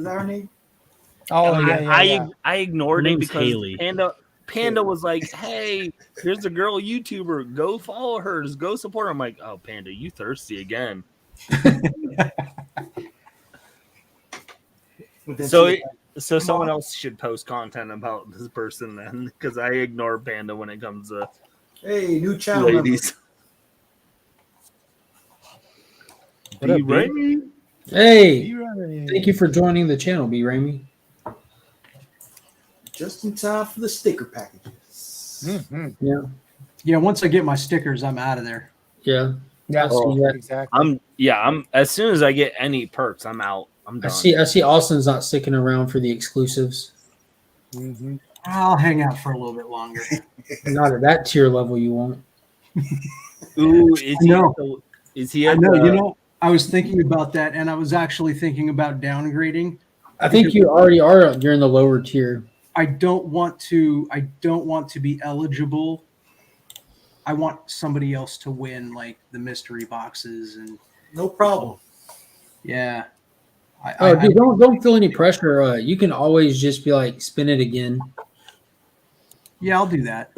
her name? Oh, yeah. I ignored Her it name's because Haley. Panda was like, "Hey, here's a girl YouTuber. Go follow her. Just go support her." I'm like, "Oh, Panda, you thirsty again?" So someone else should post content about this person then, because I ignore Panda when it comes to Hey, new channel member. ladies. What up, Be B? ready. Hey, thank you for joining the channel, B. Ramey. Just in time for the sticker packages. Mm-hmm. Yeah, once I get my stickers, I'm out of there. Yeah. Yeah, I see that. exactly. I'm as soon as I get any perks, I'm out. I'm I done. see Austin's not sticking around for the exclusives. Mm-hmm. I'll hang out for a little bit longer. Not at that tier level you won't. Ooh, is he? No. Is he? I At know, the, I was thinking about that, and I was actually thinking about downgrading. I think you already are. You're in the lower tier. I don't want to be eligible. I want somebody else to win, like the mystery boxes and No problem. yeah. Dude, don't feel any pressure. You can always just be like, spin it again. Yeah, I'll do that.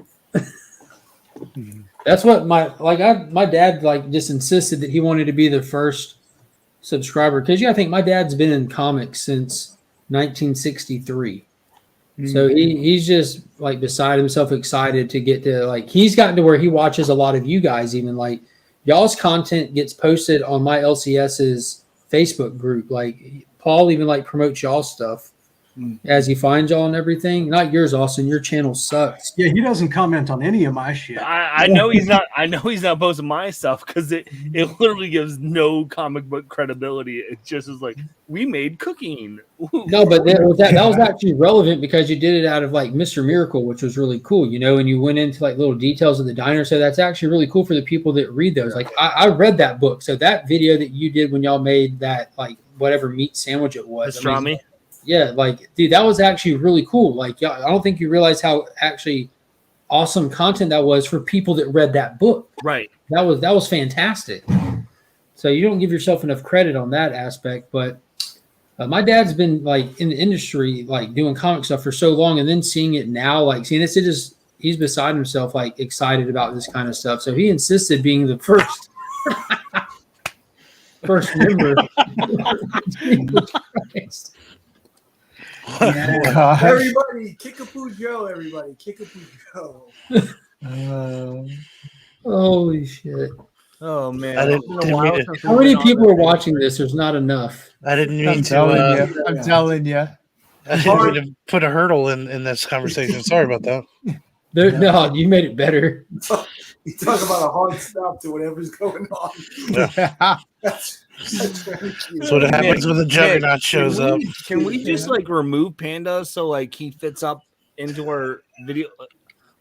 That's what my dad like just insisted that he wanted to be the first subscriber because I think my dad's been in comics since 1963. So he's just like beside himself excited to get to like he's gotten to where he watches a lot of you guys even like y'all's content gets posted on my LCS's Facebook group. Like Paul even like promotes y'all's stuff as he finds y'all and everything. Not yours, Austin. Your channel sucks. Yeah, he doesn't comment on any of my shit. I know he's not. I know he's not posting my stuff because it literally gives no comic book credibility. It just is like we made cooking. Ooh. No, but that was actually relevant because you did it out of like Mr. Miracle, which was really cool, and you went into like little details of the diner. So that's actually really cool for the people that read those. Like I read that book. So that video that you did when y'all made that like whatever meat sandwich it was. Pastrami. Yeah, like dude, that was actually really cool. Like I don't think you realize how actually awesome content that was for people that read that book. Right. That was fantastic. So you don't give yourself enough credit on that aspect, but my dad's been like in the industry, like doing comic stuff for so long, and then seeing it now, like seeing this, he's beside himself, like excited about this kind of stuff. So he insisted being the first member. Yeah. Everybody, Kickapoo Joe. Everybody, Kickapoo Joe. Holy shit! Oh man. I didn't mean to, How many people are watching this? There's not enough. I didn't mean I'm to. telling you. I didn't mean to put a hurdle in this conversation. Sorry about that. No, you made it better. You talk about a hard stop to whatever's going on. That's very cute. That's what happens when the juggernaut shows up. Can we just like remove Panda so like he fits up into our video?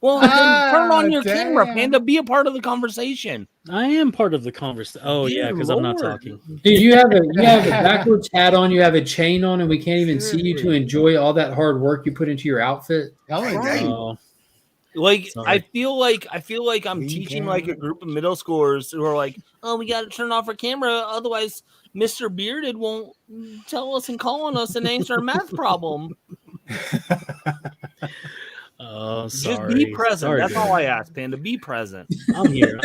Well, then turn on your camera, Panda. Be a part of the conversation. I am part of the conversation. Oh yeah, because I'm not talking. Dude, you have a backwards hat on, you have a chain on, and we can't even see you to enjoy all that hard work you put into your outfit. Oh, Like sorry. I feel like I'm teaching like a group of middle schoolers who are like, oh, we got to turn off our camera, otherwise Mr. Bearded won't tell us and call on us and answer our math problem. Oh, sorry. Just be present. Sorry, That's dude. all I ask, Panda. Be present. I'm here.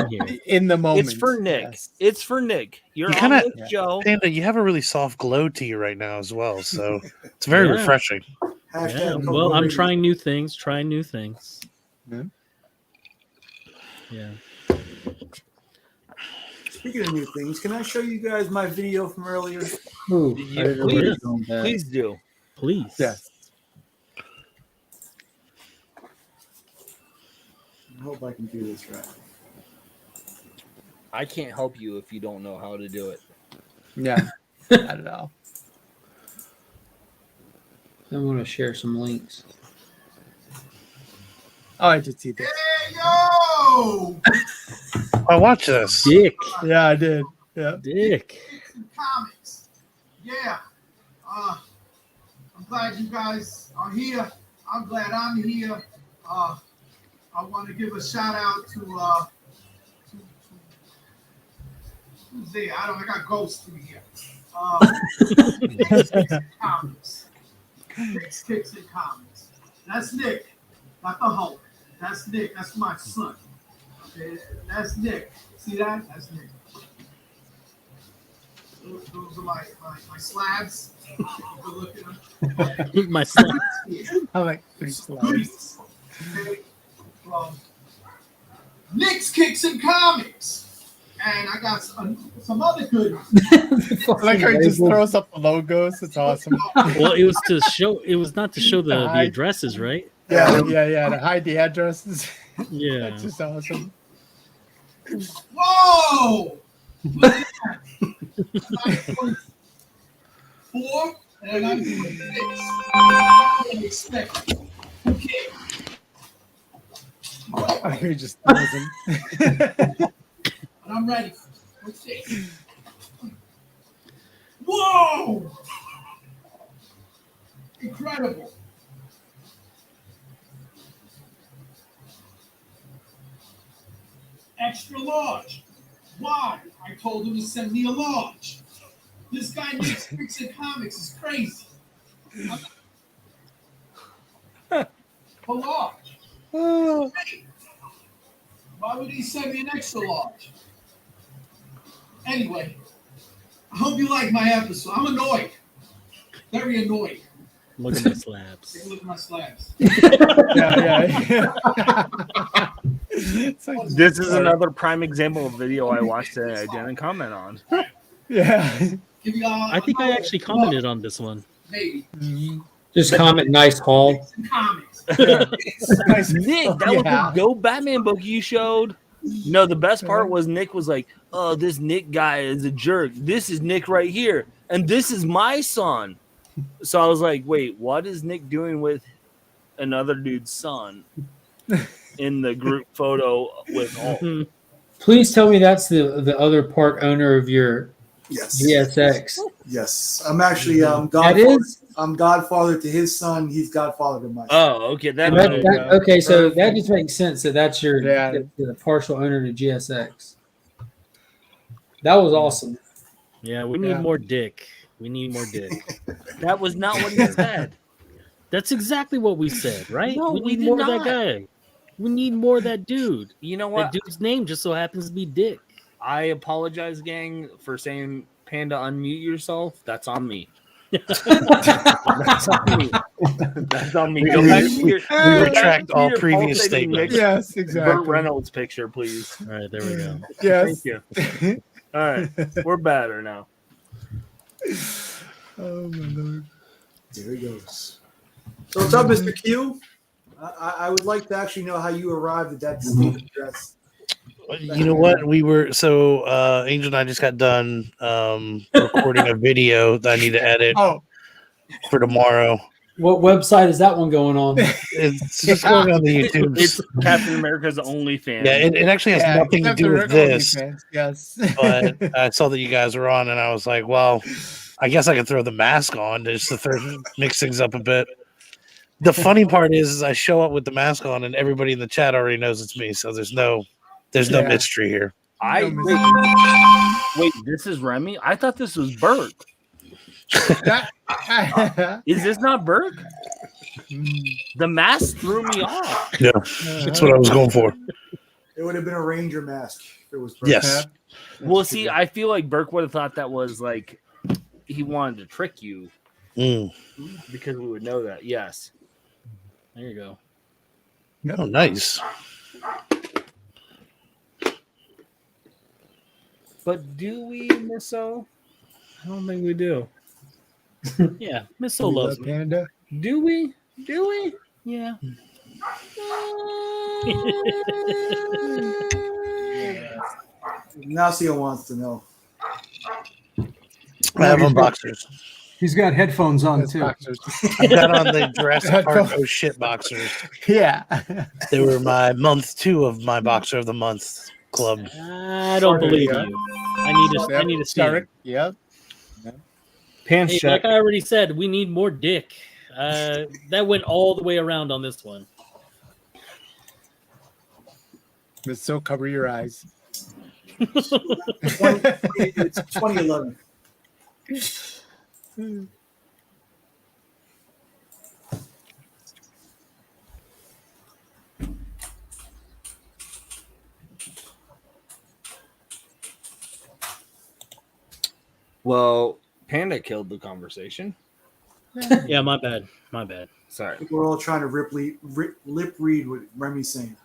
In the moment. It's for Nick. Yes. It's for Nick. You're You on kinda- with Joe. Panda, you have a really soft glow to you right now as well, so it's very Yeah. refreshing. Yeah, well, I'm trying new things. Yeah. Yeah. Speaking of new things, can I show you guys my video from earlier? Ooh, You- I didn't know where to go with that. Please do. Please. Yes. I hope I can do this right. I can't help you if you don't know how to do it. Yeah. I don't know. I want to share some links. Oh, I did see this. Hey, yo! I watch this. Dick. Yeah, I did. Yeah. Dick. Comics. Yeah. I'm glad you guys are here. I'm glad I'm here. I want to give a shout out to who's there? I got ghosts in here. Comics. Nick's Kicks and Comics. That's Nick, not the Hulk. That's Nick. That's my son. Okay, that's Nick. See that? That's Nick. Those are my slabs. Good look at them. My son. I like these Goodies. Okay. From Nick's Kicks and Comics. And I got some other goodies. I like how he just throws up the logos. It's awesome. Well, it was to show. It was not to show the addresses, right? Yeah, to hide the addresses. Yeah. That's just awesome. Whoa! Look at that. 4 and I'm doing 6. I didn't expect it. Okay. Oh, he just throws them. But I'm ready. What's this? Whoa! Incredible. extra large. Why? I told him to send me a large. This guy makes tricks and comics is crazy. A large. Hey, why would he send me an extra large? Anyway, I hope you like my episode. I'm annoyed. Very annoyed. Look at my slabs. Take a look at my slabs. It's like- This is another prime example of video I watched that I didn't comment on. yeah. Give y'all I think I actually commented on this one. maybe Just comment nice haul. some comics. Nick, that was the dope Batman book you showed. No, the best part was Nick was like, "Oh, this Nick guy is a jerk. This is Nick right here, and this is my son." So I was like, "Wait, what is Nick doing with another dude's son in the group photo with all?" Please tell me that's the other part owner of your Yes. GSX. Yes. I'm actually That godfather. is I'm godfather to his son. He's godfather to my son. Oh, okay, that, that, okay. So that just makes sense that that's your Yeah. the partial owner to GSX. That was awesome. Yeah, we need Yeah. more dick. We need more dick. that was not what he said. That's exactly what we said, right? No, we we need did more of not. that guy. We need more of that dude. You know That what? dude's name just so happens to be Dick. I apologize, gang, for saying Panda unmute yourself. That's on me. That's on me. That's on me. Go back to your, We retract all your previous pulsating statements. Nick Yes, Burt exactly. Reynolds picture, please. All right, there we go. Yes. Thank you. All right, we're better now. Oh my lord. There he goes. So what's up, Mr. Q? I would like to actually know how you arrived at that state address. You know what? We were Angel and I just got done recording a video that I need to edit Oh, for tomorrow. What website is that one going on? It's just going on the YouTube. It's Captain America's only fan. Yeah, it actually has yeah, nothing to except do for with this. OnlyFans, yes. But I saw that you guys were on, and I was like, well, I guess I could throw the mask on just to mix things up a bit. The funny part is I show up with the mask on, and everybody in the chat already knows it's me, so there's no Yeah. mystery here. Wait, this is Remy? I thought this was Burke. Is this not Burke? The mask threw me off. Yeah, that's what I was going for. It would have been a ranger mask if it was. Yes. Well, see, I feel like Burke would have thought that was like he wanted to trick you because we would know that. Yes. There you go. Oh, nice. But do we, Misso? I don't think we do. Yeah, Miss So loves me. Panda. Do we? Do we? Yeah. Nacio wants to know. I have on boxers. He's got headphones on That's too. boxers. I got on the Jurassic Park oh shit boxers. Yeah. They were my month 2 of my boxer of the month club. I don't believe go. you. I need to see it. Yep. Pants Hey, check. like I already said, we need more dick. That went all the way around on this one. But still cover your eyes. It's 2011. Well, Panda killed the conversation. Yeah, my bad. My bad. Sorry. We're all trying to lip read what Remy's saying.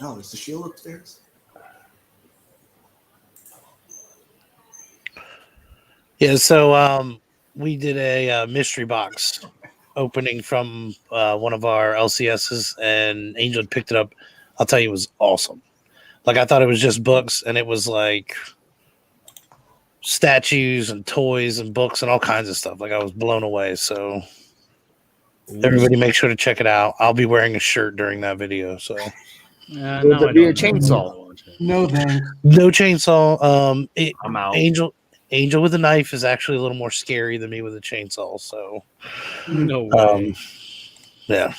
Oh, is the shield upstairs? Yeah, so we did a mystery box opening from one of our LCSs, and Angel had picked it up. I'll tell you, it was awesome. Like, I thought it was just books, and it was like statues and toys and books and all kinds of stuff. Like, I was blown away. So everybody make sure to check it out. I'll be wearing a shirt during that video. So Would there be a chainsaw? No, thanks. no chainsaw. I'm out. Angel with a knife is actually a little more scary than me with a chainsaw. So No way. yeah.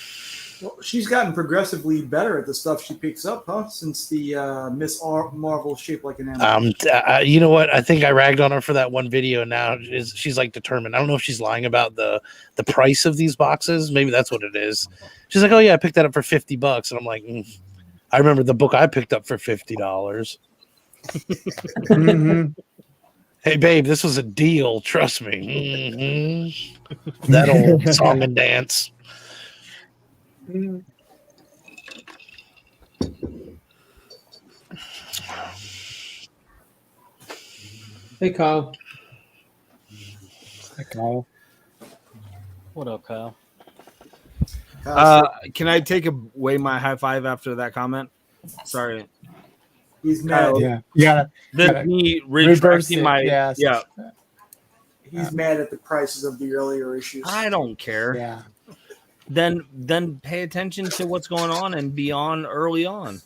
Well, she's gotten progressively better at the stuff she picks up, huh? Since the Marvel shaped like an animal. You know what? I think I ragged on her for that one video. Now she's like determined. I don't know if she's lying about the price of these boxes. Maybe that's what it is. She's like, "Oh yeah, I picked that up for $50," and I'm like, I remember the book I picked up for $50. Mhm. Hey babe, this was a deal. Trust me. That old song and dance. Hey, Kyle. What up, Kyle? Can I take away my high five after that comment? Sorry. He's mad. Yeah, you gotta Me reverse retracting it. my Yes. yeah. He's mad at the prices of the earlier issues. I don't care. Yeah. Then pay attention to what's going on and be on early on.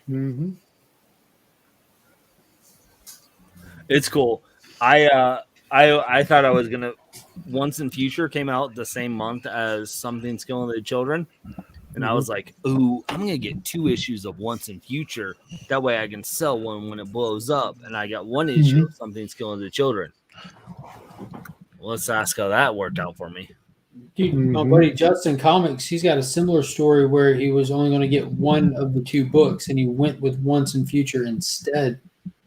Mm-hmm. It's cool. I thought I was gonna Once in Future came out the same month as Something's Killing the Children. And I was like, ooh, I'm gonna get 2 issues of Once in Future. That way I can sell one when it blows up. And I got 1 issue of Something's Killing the Children. Well, let's ask how that worked out for me. Dude, my buddy Justin Comics, he's got a similar story where he was only going to get 1 of the 2 books, and he went with Once in Future instead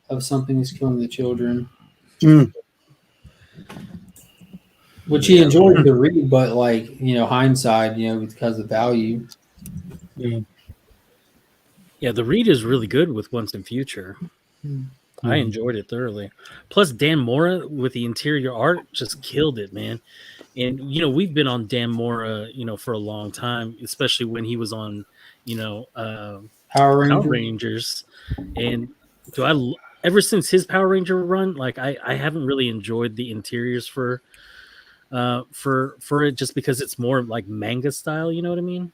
of Something Is Killing the Children. Which he enjoyed to read, but hindsight, because of value. Yeah, the read is really good with Once in Future. I enjoyed it thoroughly. Plus, Dan Mora with the interior art just killed it, man. And we've been on Dan Mora, for a long time, especially when he was on, Power Rangers. And ever since his Power Ranger run, like I haven't really enjoyed the interiors for it, just because it's more like manga style, you know what I mean?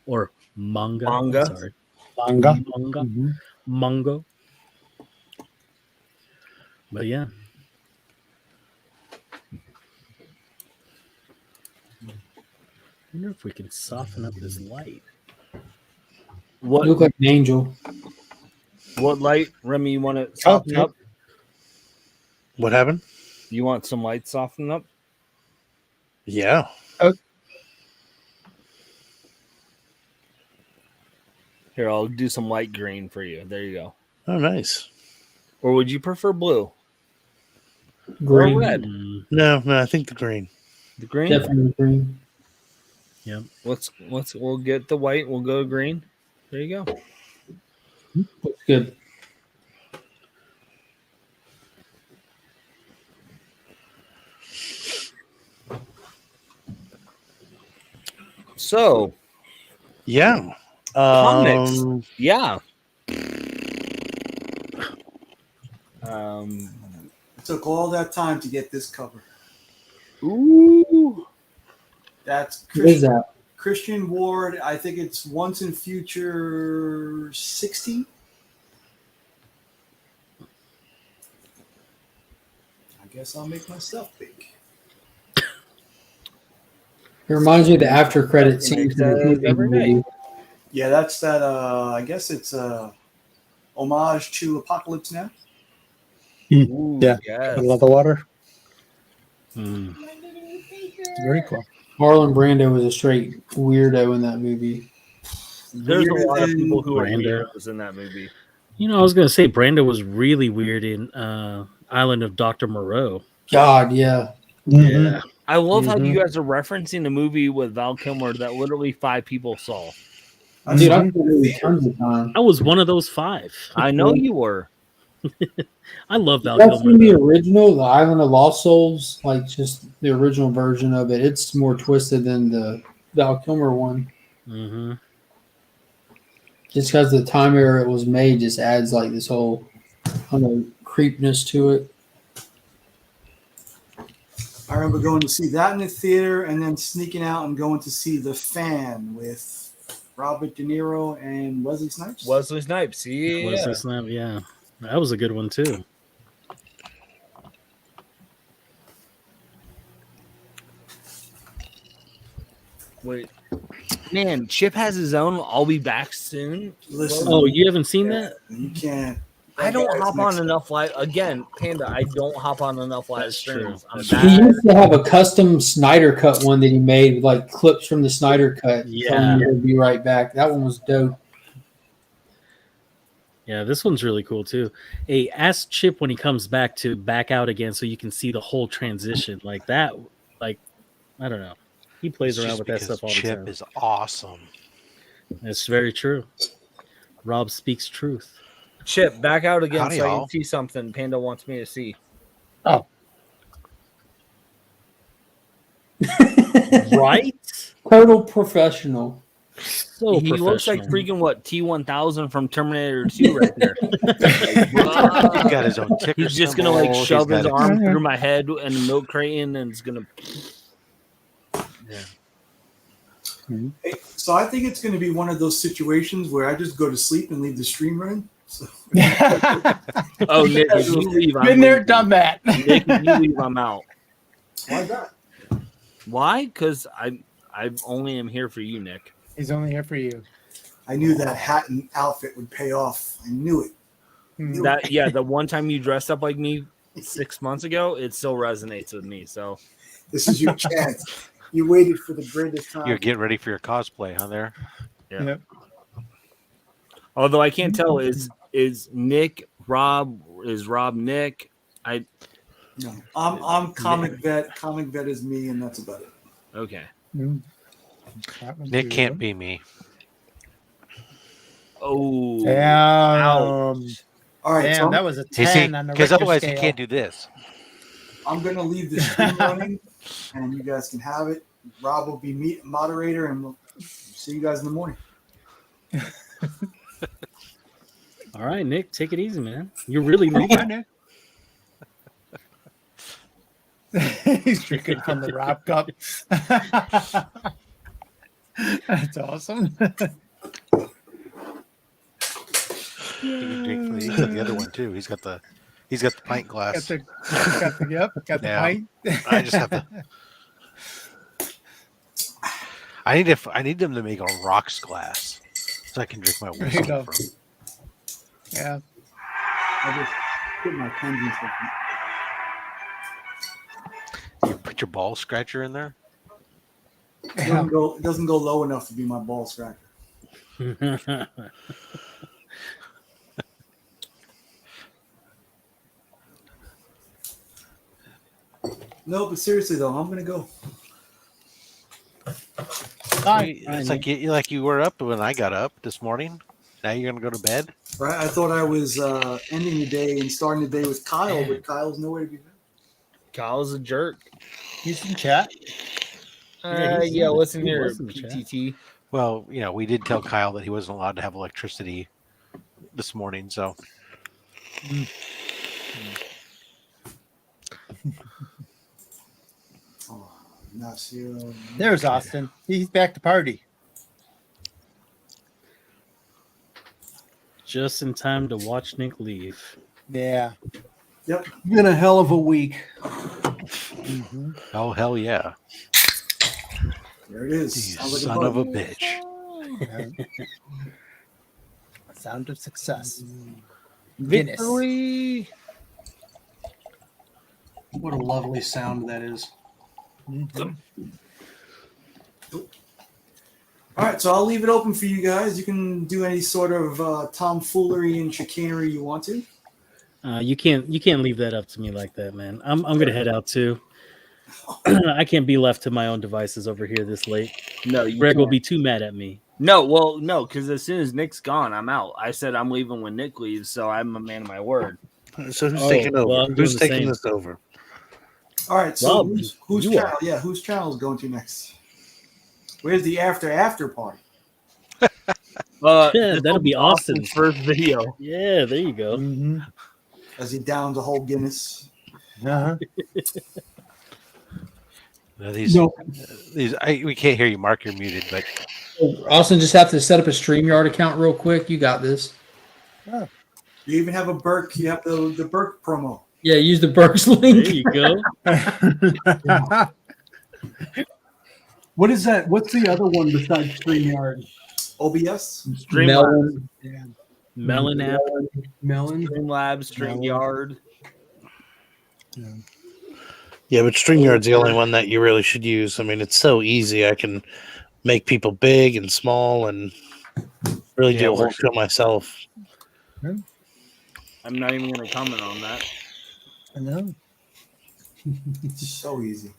Or manga. Manga. I'm sorry. Manga. But yeah. I wonder if we can soften up this light. You look like an angel. What light, Remy, you want to soften up? What happened? You want some light soften up? Yeah. Here, I'll do some light green for you. There you go. Oh, nice. Or would you prefer blue? Green. Or red? No, I think the green. The green? Definitely green. Yeah. We'll get the white. We'll go green. There you go. Looks good. So, yeah. comics. Yeah. It took all that time to get this cover. Ooh. That's What is that? Christian Ward. I think it's Once in Future 60. I guess I'll make myself big. It reminds me of the after credit scene. Every night. Yeah, that's that. I guess it's homage to Apocalypse Now. Ooh, Yeah. yes. I love the water. Mm. Very cool. Marlon Brando was a straight weirdo in that movie. There's a lot of Weirder people who are Brando. weirdos in that movie. I was gonna say Brando was really weird in Island of Dr. Moreau. God, yeah. Yeah. I love how you guys are referencing a movie with Val Kilmer that literally 5 people saw. Dude, I've seen the movie tons of times. I was one of those 5. I know you were. I love Val That's Kilmer. the original, The Island of Lost Souls, like just the original version of it. It's more twisted than the Val Kilmer one. Mm-hmm. Just because the time era it was made just adds like this whole, creepiness to it. I remember going to see that in the theater and then sneaking out and going to see The Fan with Robert De Niro and Wesley Snipes. Wesley Snipes. Yeah. Wesley Snipes, yeah. That was a good one too. Wait. Man, Chip has his own. I'll be back soon. Listen, Oh, you haven't seen that? you can't. I don't That guy's hop on next enough live. Again, Panda, I don't hop on enough live That's true. streams. I'm That's He bad. used to have a custom Snyder cut one that he made with like clips from the Snyder cut. Yeah. Telling you he'll be right back. That one was dope. Yeah, this one's really cool too. Hey, ask Chip when he comes back to back out again so you can see the whole transition. Like that, like, I don't know. He plays It's around just with that because stuff all the Chip time. is awesome. It's very true. Rob speaks truth. Chip, back out again Howdy, so I y'all. can see something Panda wants me to see. Right? Total professional. So He looks like professional. freaking what T1000 from Terminator 2 right there. He's got his own ticker. He's just gonna like symbol. He's shove his got arm through my head and the milk crate and it's gonna. Hey, so I think it's going to be one of those situations where I just go to sleep and leave the stream running. So Oh, Nick, if you leave, I'm Been there, leaving. done that. Nick, if you leave, I'm out. why not? Why? Because I only am here for you, Nick. He's only here for you. I knew that hat and outfit would pay off. I knew it. Hmm. That the one time you dressed up like me 6 months ago, it still resonates with me. So This is your chance. You waited for the greatest time. You're getting ready for your cosplay, huh? There. yeah. Yep. Although I can't tell is Nick Rob Nick. No, I'm comic vet. Comic vet is me, and that's about it. Okay. Hmm. That was Nick you. can't be me. Oh, Damn. All right, so Damn, that was a You see, 10 on the because Richter otherwise scale. he can't do this. I'm gonna leave the stream running, and you guys can have it. Rob will be moderator, and we'll see you guys in the morning. All right, Nick, take it easy, man. You're really leaving. He's drinking from the Rob cup. That's awesome. He can drink from the other one too. He's got the pint glass. Got the Yeah. pint. I just have to. I need them to make a rocks glass so I can drink my There you go. whiskey from. Yeah. I just put my pens and stuff. You put your ball scratcher in there. It doesn't go low enough to be my ball scratcher. No, but seriously though, I'm gonna go. It's like you were up when I got up this morning. Now you're gonna go to bed. Right? I thought I was ending the day and starting the day with Kyle, but Kyle's nowhere to be found. Kyle's a jerk. He's in chat. Listen he here, was in chat. PTT. Well, we did tell Kyle that he wasn't allowed to have electricity this morning. So Oh, Nasio. There's Austin. He's back to party. Just in time to watch Nick leave. Yeah. Yep. Been a hell of a week. oh hell yeah, There it is. you Sounds like son a of a bug. bitch. Sound of success. Guinness. Victory. What a lovely sound that is. All right, so I'll leave it open for you guys. You can do any sort of tomfoolery and chicanery you want to. You can't leave that up to me like that, man. I'm gonna head out too. I can't be left to my own devices over here this late. No, you Greg will can't. be too mad at me. No, because as soon as Nick's gone, I'm out. I said I'm leaving when Nick leaves, so I'm a man of my word. So who's Oh, taking over? well, I'm doing Who's the taking same. this over? All right, so Rob, whose you channel? are. Yeah, whose channel is going to next? Where's the after party? Yeah, This that'll will be Austin's Austin's. first video. Yeah, there you go. Mm-hmm. As he downs a whole Guinness. Uh-huh. We can't hear you, Mark. You're muted, but Austin, just have to set up a StreamYard account real quick. You got this. You even have a Burke. You have the Burke promo. Yeah, use the Burks There link. you go. What is that? What's the other one besides StreamYard? OBS. Streamlabs, Melon app. Melon. Streamlabs, StreamYard. Yeah, but StreamYard's the only one that you really should use. I mean, it's so easy. I can make people big and small and really do a whole show myself. I'm not even going to comment on that. I know. It's so easy.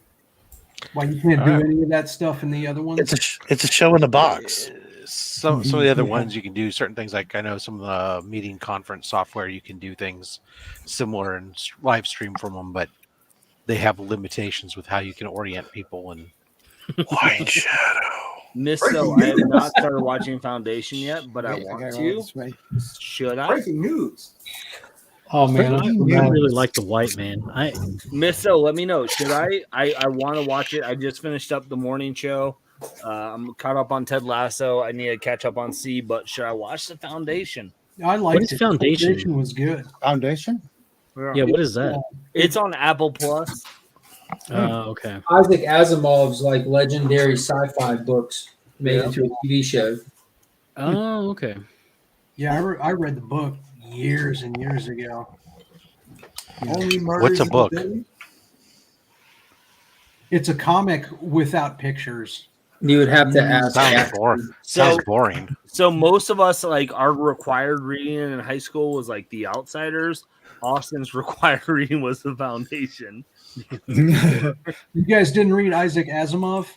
Why you can't do any of that stuff in the other ones? It's a show in the box. Some of the other ones you can do certain things, like I know some of the meeting conference software you can do things similar and live stream from them, but they have limitations with how you can orient people. And White Shadow. Misso, I have not started watching Foundation yet, but I want to. Should I? Breaking news. Oh man, I really like the White Man. Misso, let me know. Should I? I want to watch it. I just finished up the morning show. I'm caught up on Ted Lasso. I need to catch up on C, but should I watch the Foundation? I like What is Foundation? Foundation was good. Foundation? Yeah, what is that? It's on Apple Plus. Okay. Isaac Asimov's like legendary sci-fi books made into a TV show. Oh, okay. Yeah, I read the book years and years ago. Only What's a book? It's a comic without pictures. You would have to ask. Sounds boring. Sounds boring. So most of us, like, our required reading in high school was like The Outsiders. Austin's required reading was The Foundation. You guys didn't read Isaac Asimov?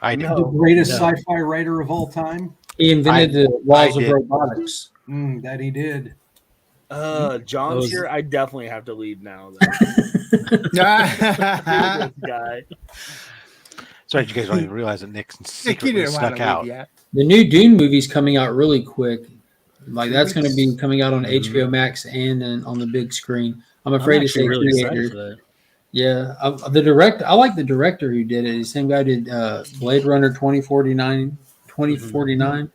I do. The greatest sci-fi writer of all time? He invented the laws I of did. robotics. That he did. John's here. I definitely have to leave now. This guy. Sorry, you guys don't even realize that Nick Nick, you secretly didn't want snuck to out. leave yet. The new Dune movie's coming out really quick. Like that's going to be coming out on HBO Max and then on the big screen. I'm afraid to say really excited creator. for that. Yeah, the director. I like the director who did it. The same guy did Blade Runner 2049. 2049.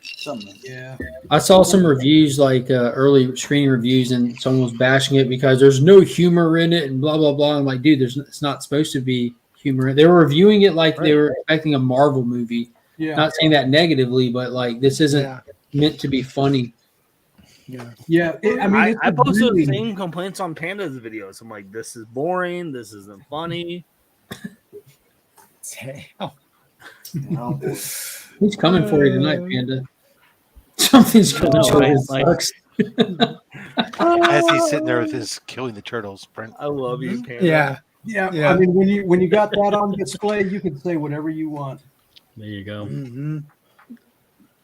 Something. Yeah. I saw some reviews, like early screening reviews, and someone was bashing it because there's no humor in it and blah blah blah. I'm like, dude, it's not supposed to be humor. They were reviewing it like they were expecting a Marvel movie. Yeah. Not saying that negatively, but like this isn't meant to be funny. Yeah. I post those same complaints on Panda's videos. I'm like, this is boring. This isn't funny. Who's coming for you tonight, Panda? Something's coming for you. Sucks. As he's sitting there with his killing the turtles print. I love you, Panda. Yeah. Yeah. I mean, when you got that on display, you can say whatever you want. There you go. Mm-hmm.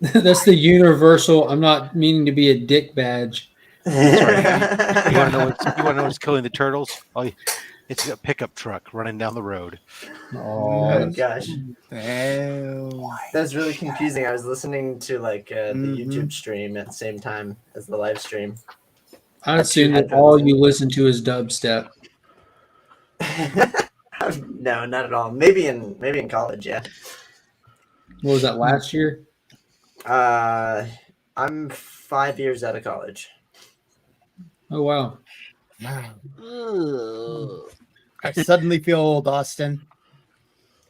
That's the universal. I'm not meaning to be a dick badge. That's right. You want to know what's killing the turtles? Oh, it's a pickup truck running down the road. Oh gosh, Oh. that's really confusing. I was listening to like the YouTube stream at the same time as the live stream. I assume that all you listen to is dubstep. No, not at all. Maybe in college, yeah. What was that last year? I'm 5 years out of college. Oh wow. I suddenly feel old, Austin.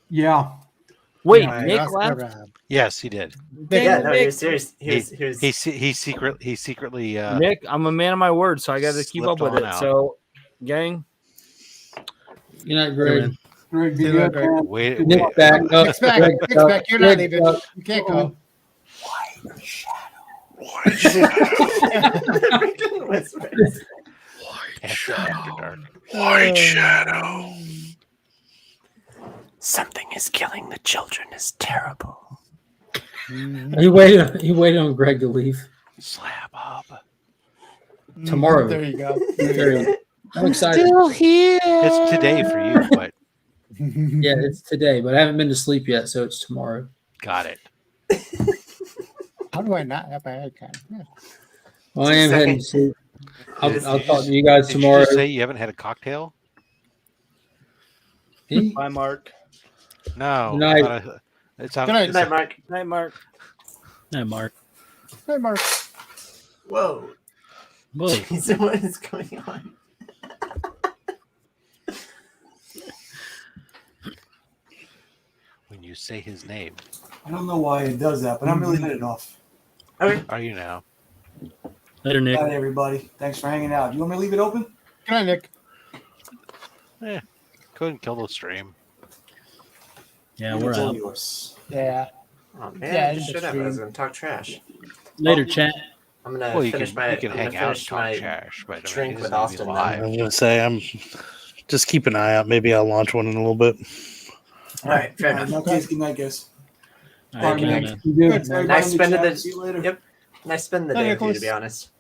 Yeah. Wait, Yeah, Nick Austin, left? Yes, he did. Yeah, no, he Nick, was serious. He was He secretly. Nick, I'm a man of my word, so I got to keep up Slipped with on it. out. So, gang, You're not great. Greg, be See you good, later. man. Wait, Nick back. Oh, Nick's back. Greg, Nick's back. You're not Greg, leaving. You can't go. whispers. White Shadow. Something is killing the children is terrible. He waited on Greg to leave slap up. tomorrow. There you go. I'm excited. It's today for you, but Yeah, it's today, but I haven't been to sleep yet, so it's tomorrow. got it. How do I not have my iPad? Yeah. Well, I am Second. heading to sleep. I'll talk to you guys Did you tomorrow. just say you haven't had a cocktail? bye, Mark. No. Good night. It's Good night. Good night, Mark. Night, Mark. Hey, Mark. Hey, Mark. Whoa. Whoa. Jeez, what is going on? you say his name. I don't know why it does that, but I'm really headed off. Okay. Are you now? Later, Nick. Bye, everybody. Thanks for hanging out. You want me to leave it open? Good night, Nick. Go ahead and kill the stream. Yeah, It's we're all out. yours. Yeah. Oh man, Yeah, I it's should have. I was stream. gonna talk trash. Later, chat. I'm gonna Well, you finish can, my. you can I'm gonna hang out and finish talk my trash, but I mean, drink it with doesn't have to be Austin now. live. I was gonna say I'm just keep an eye out. Maybe I'll launch one in a little bit. All right, fair All right, enough. in that case, good night, guys. All right, Good good night. night, man. You good, Good. man. Nice spending Everybody in the- chat. See you later. Yep. Nice spending the Hi, day with you, to Nicholas. be honest.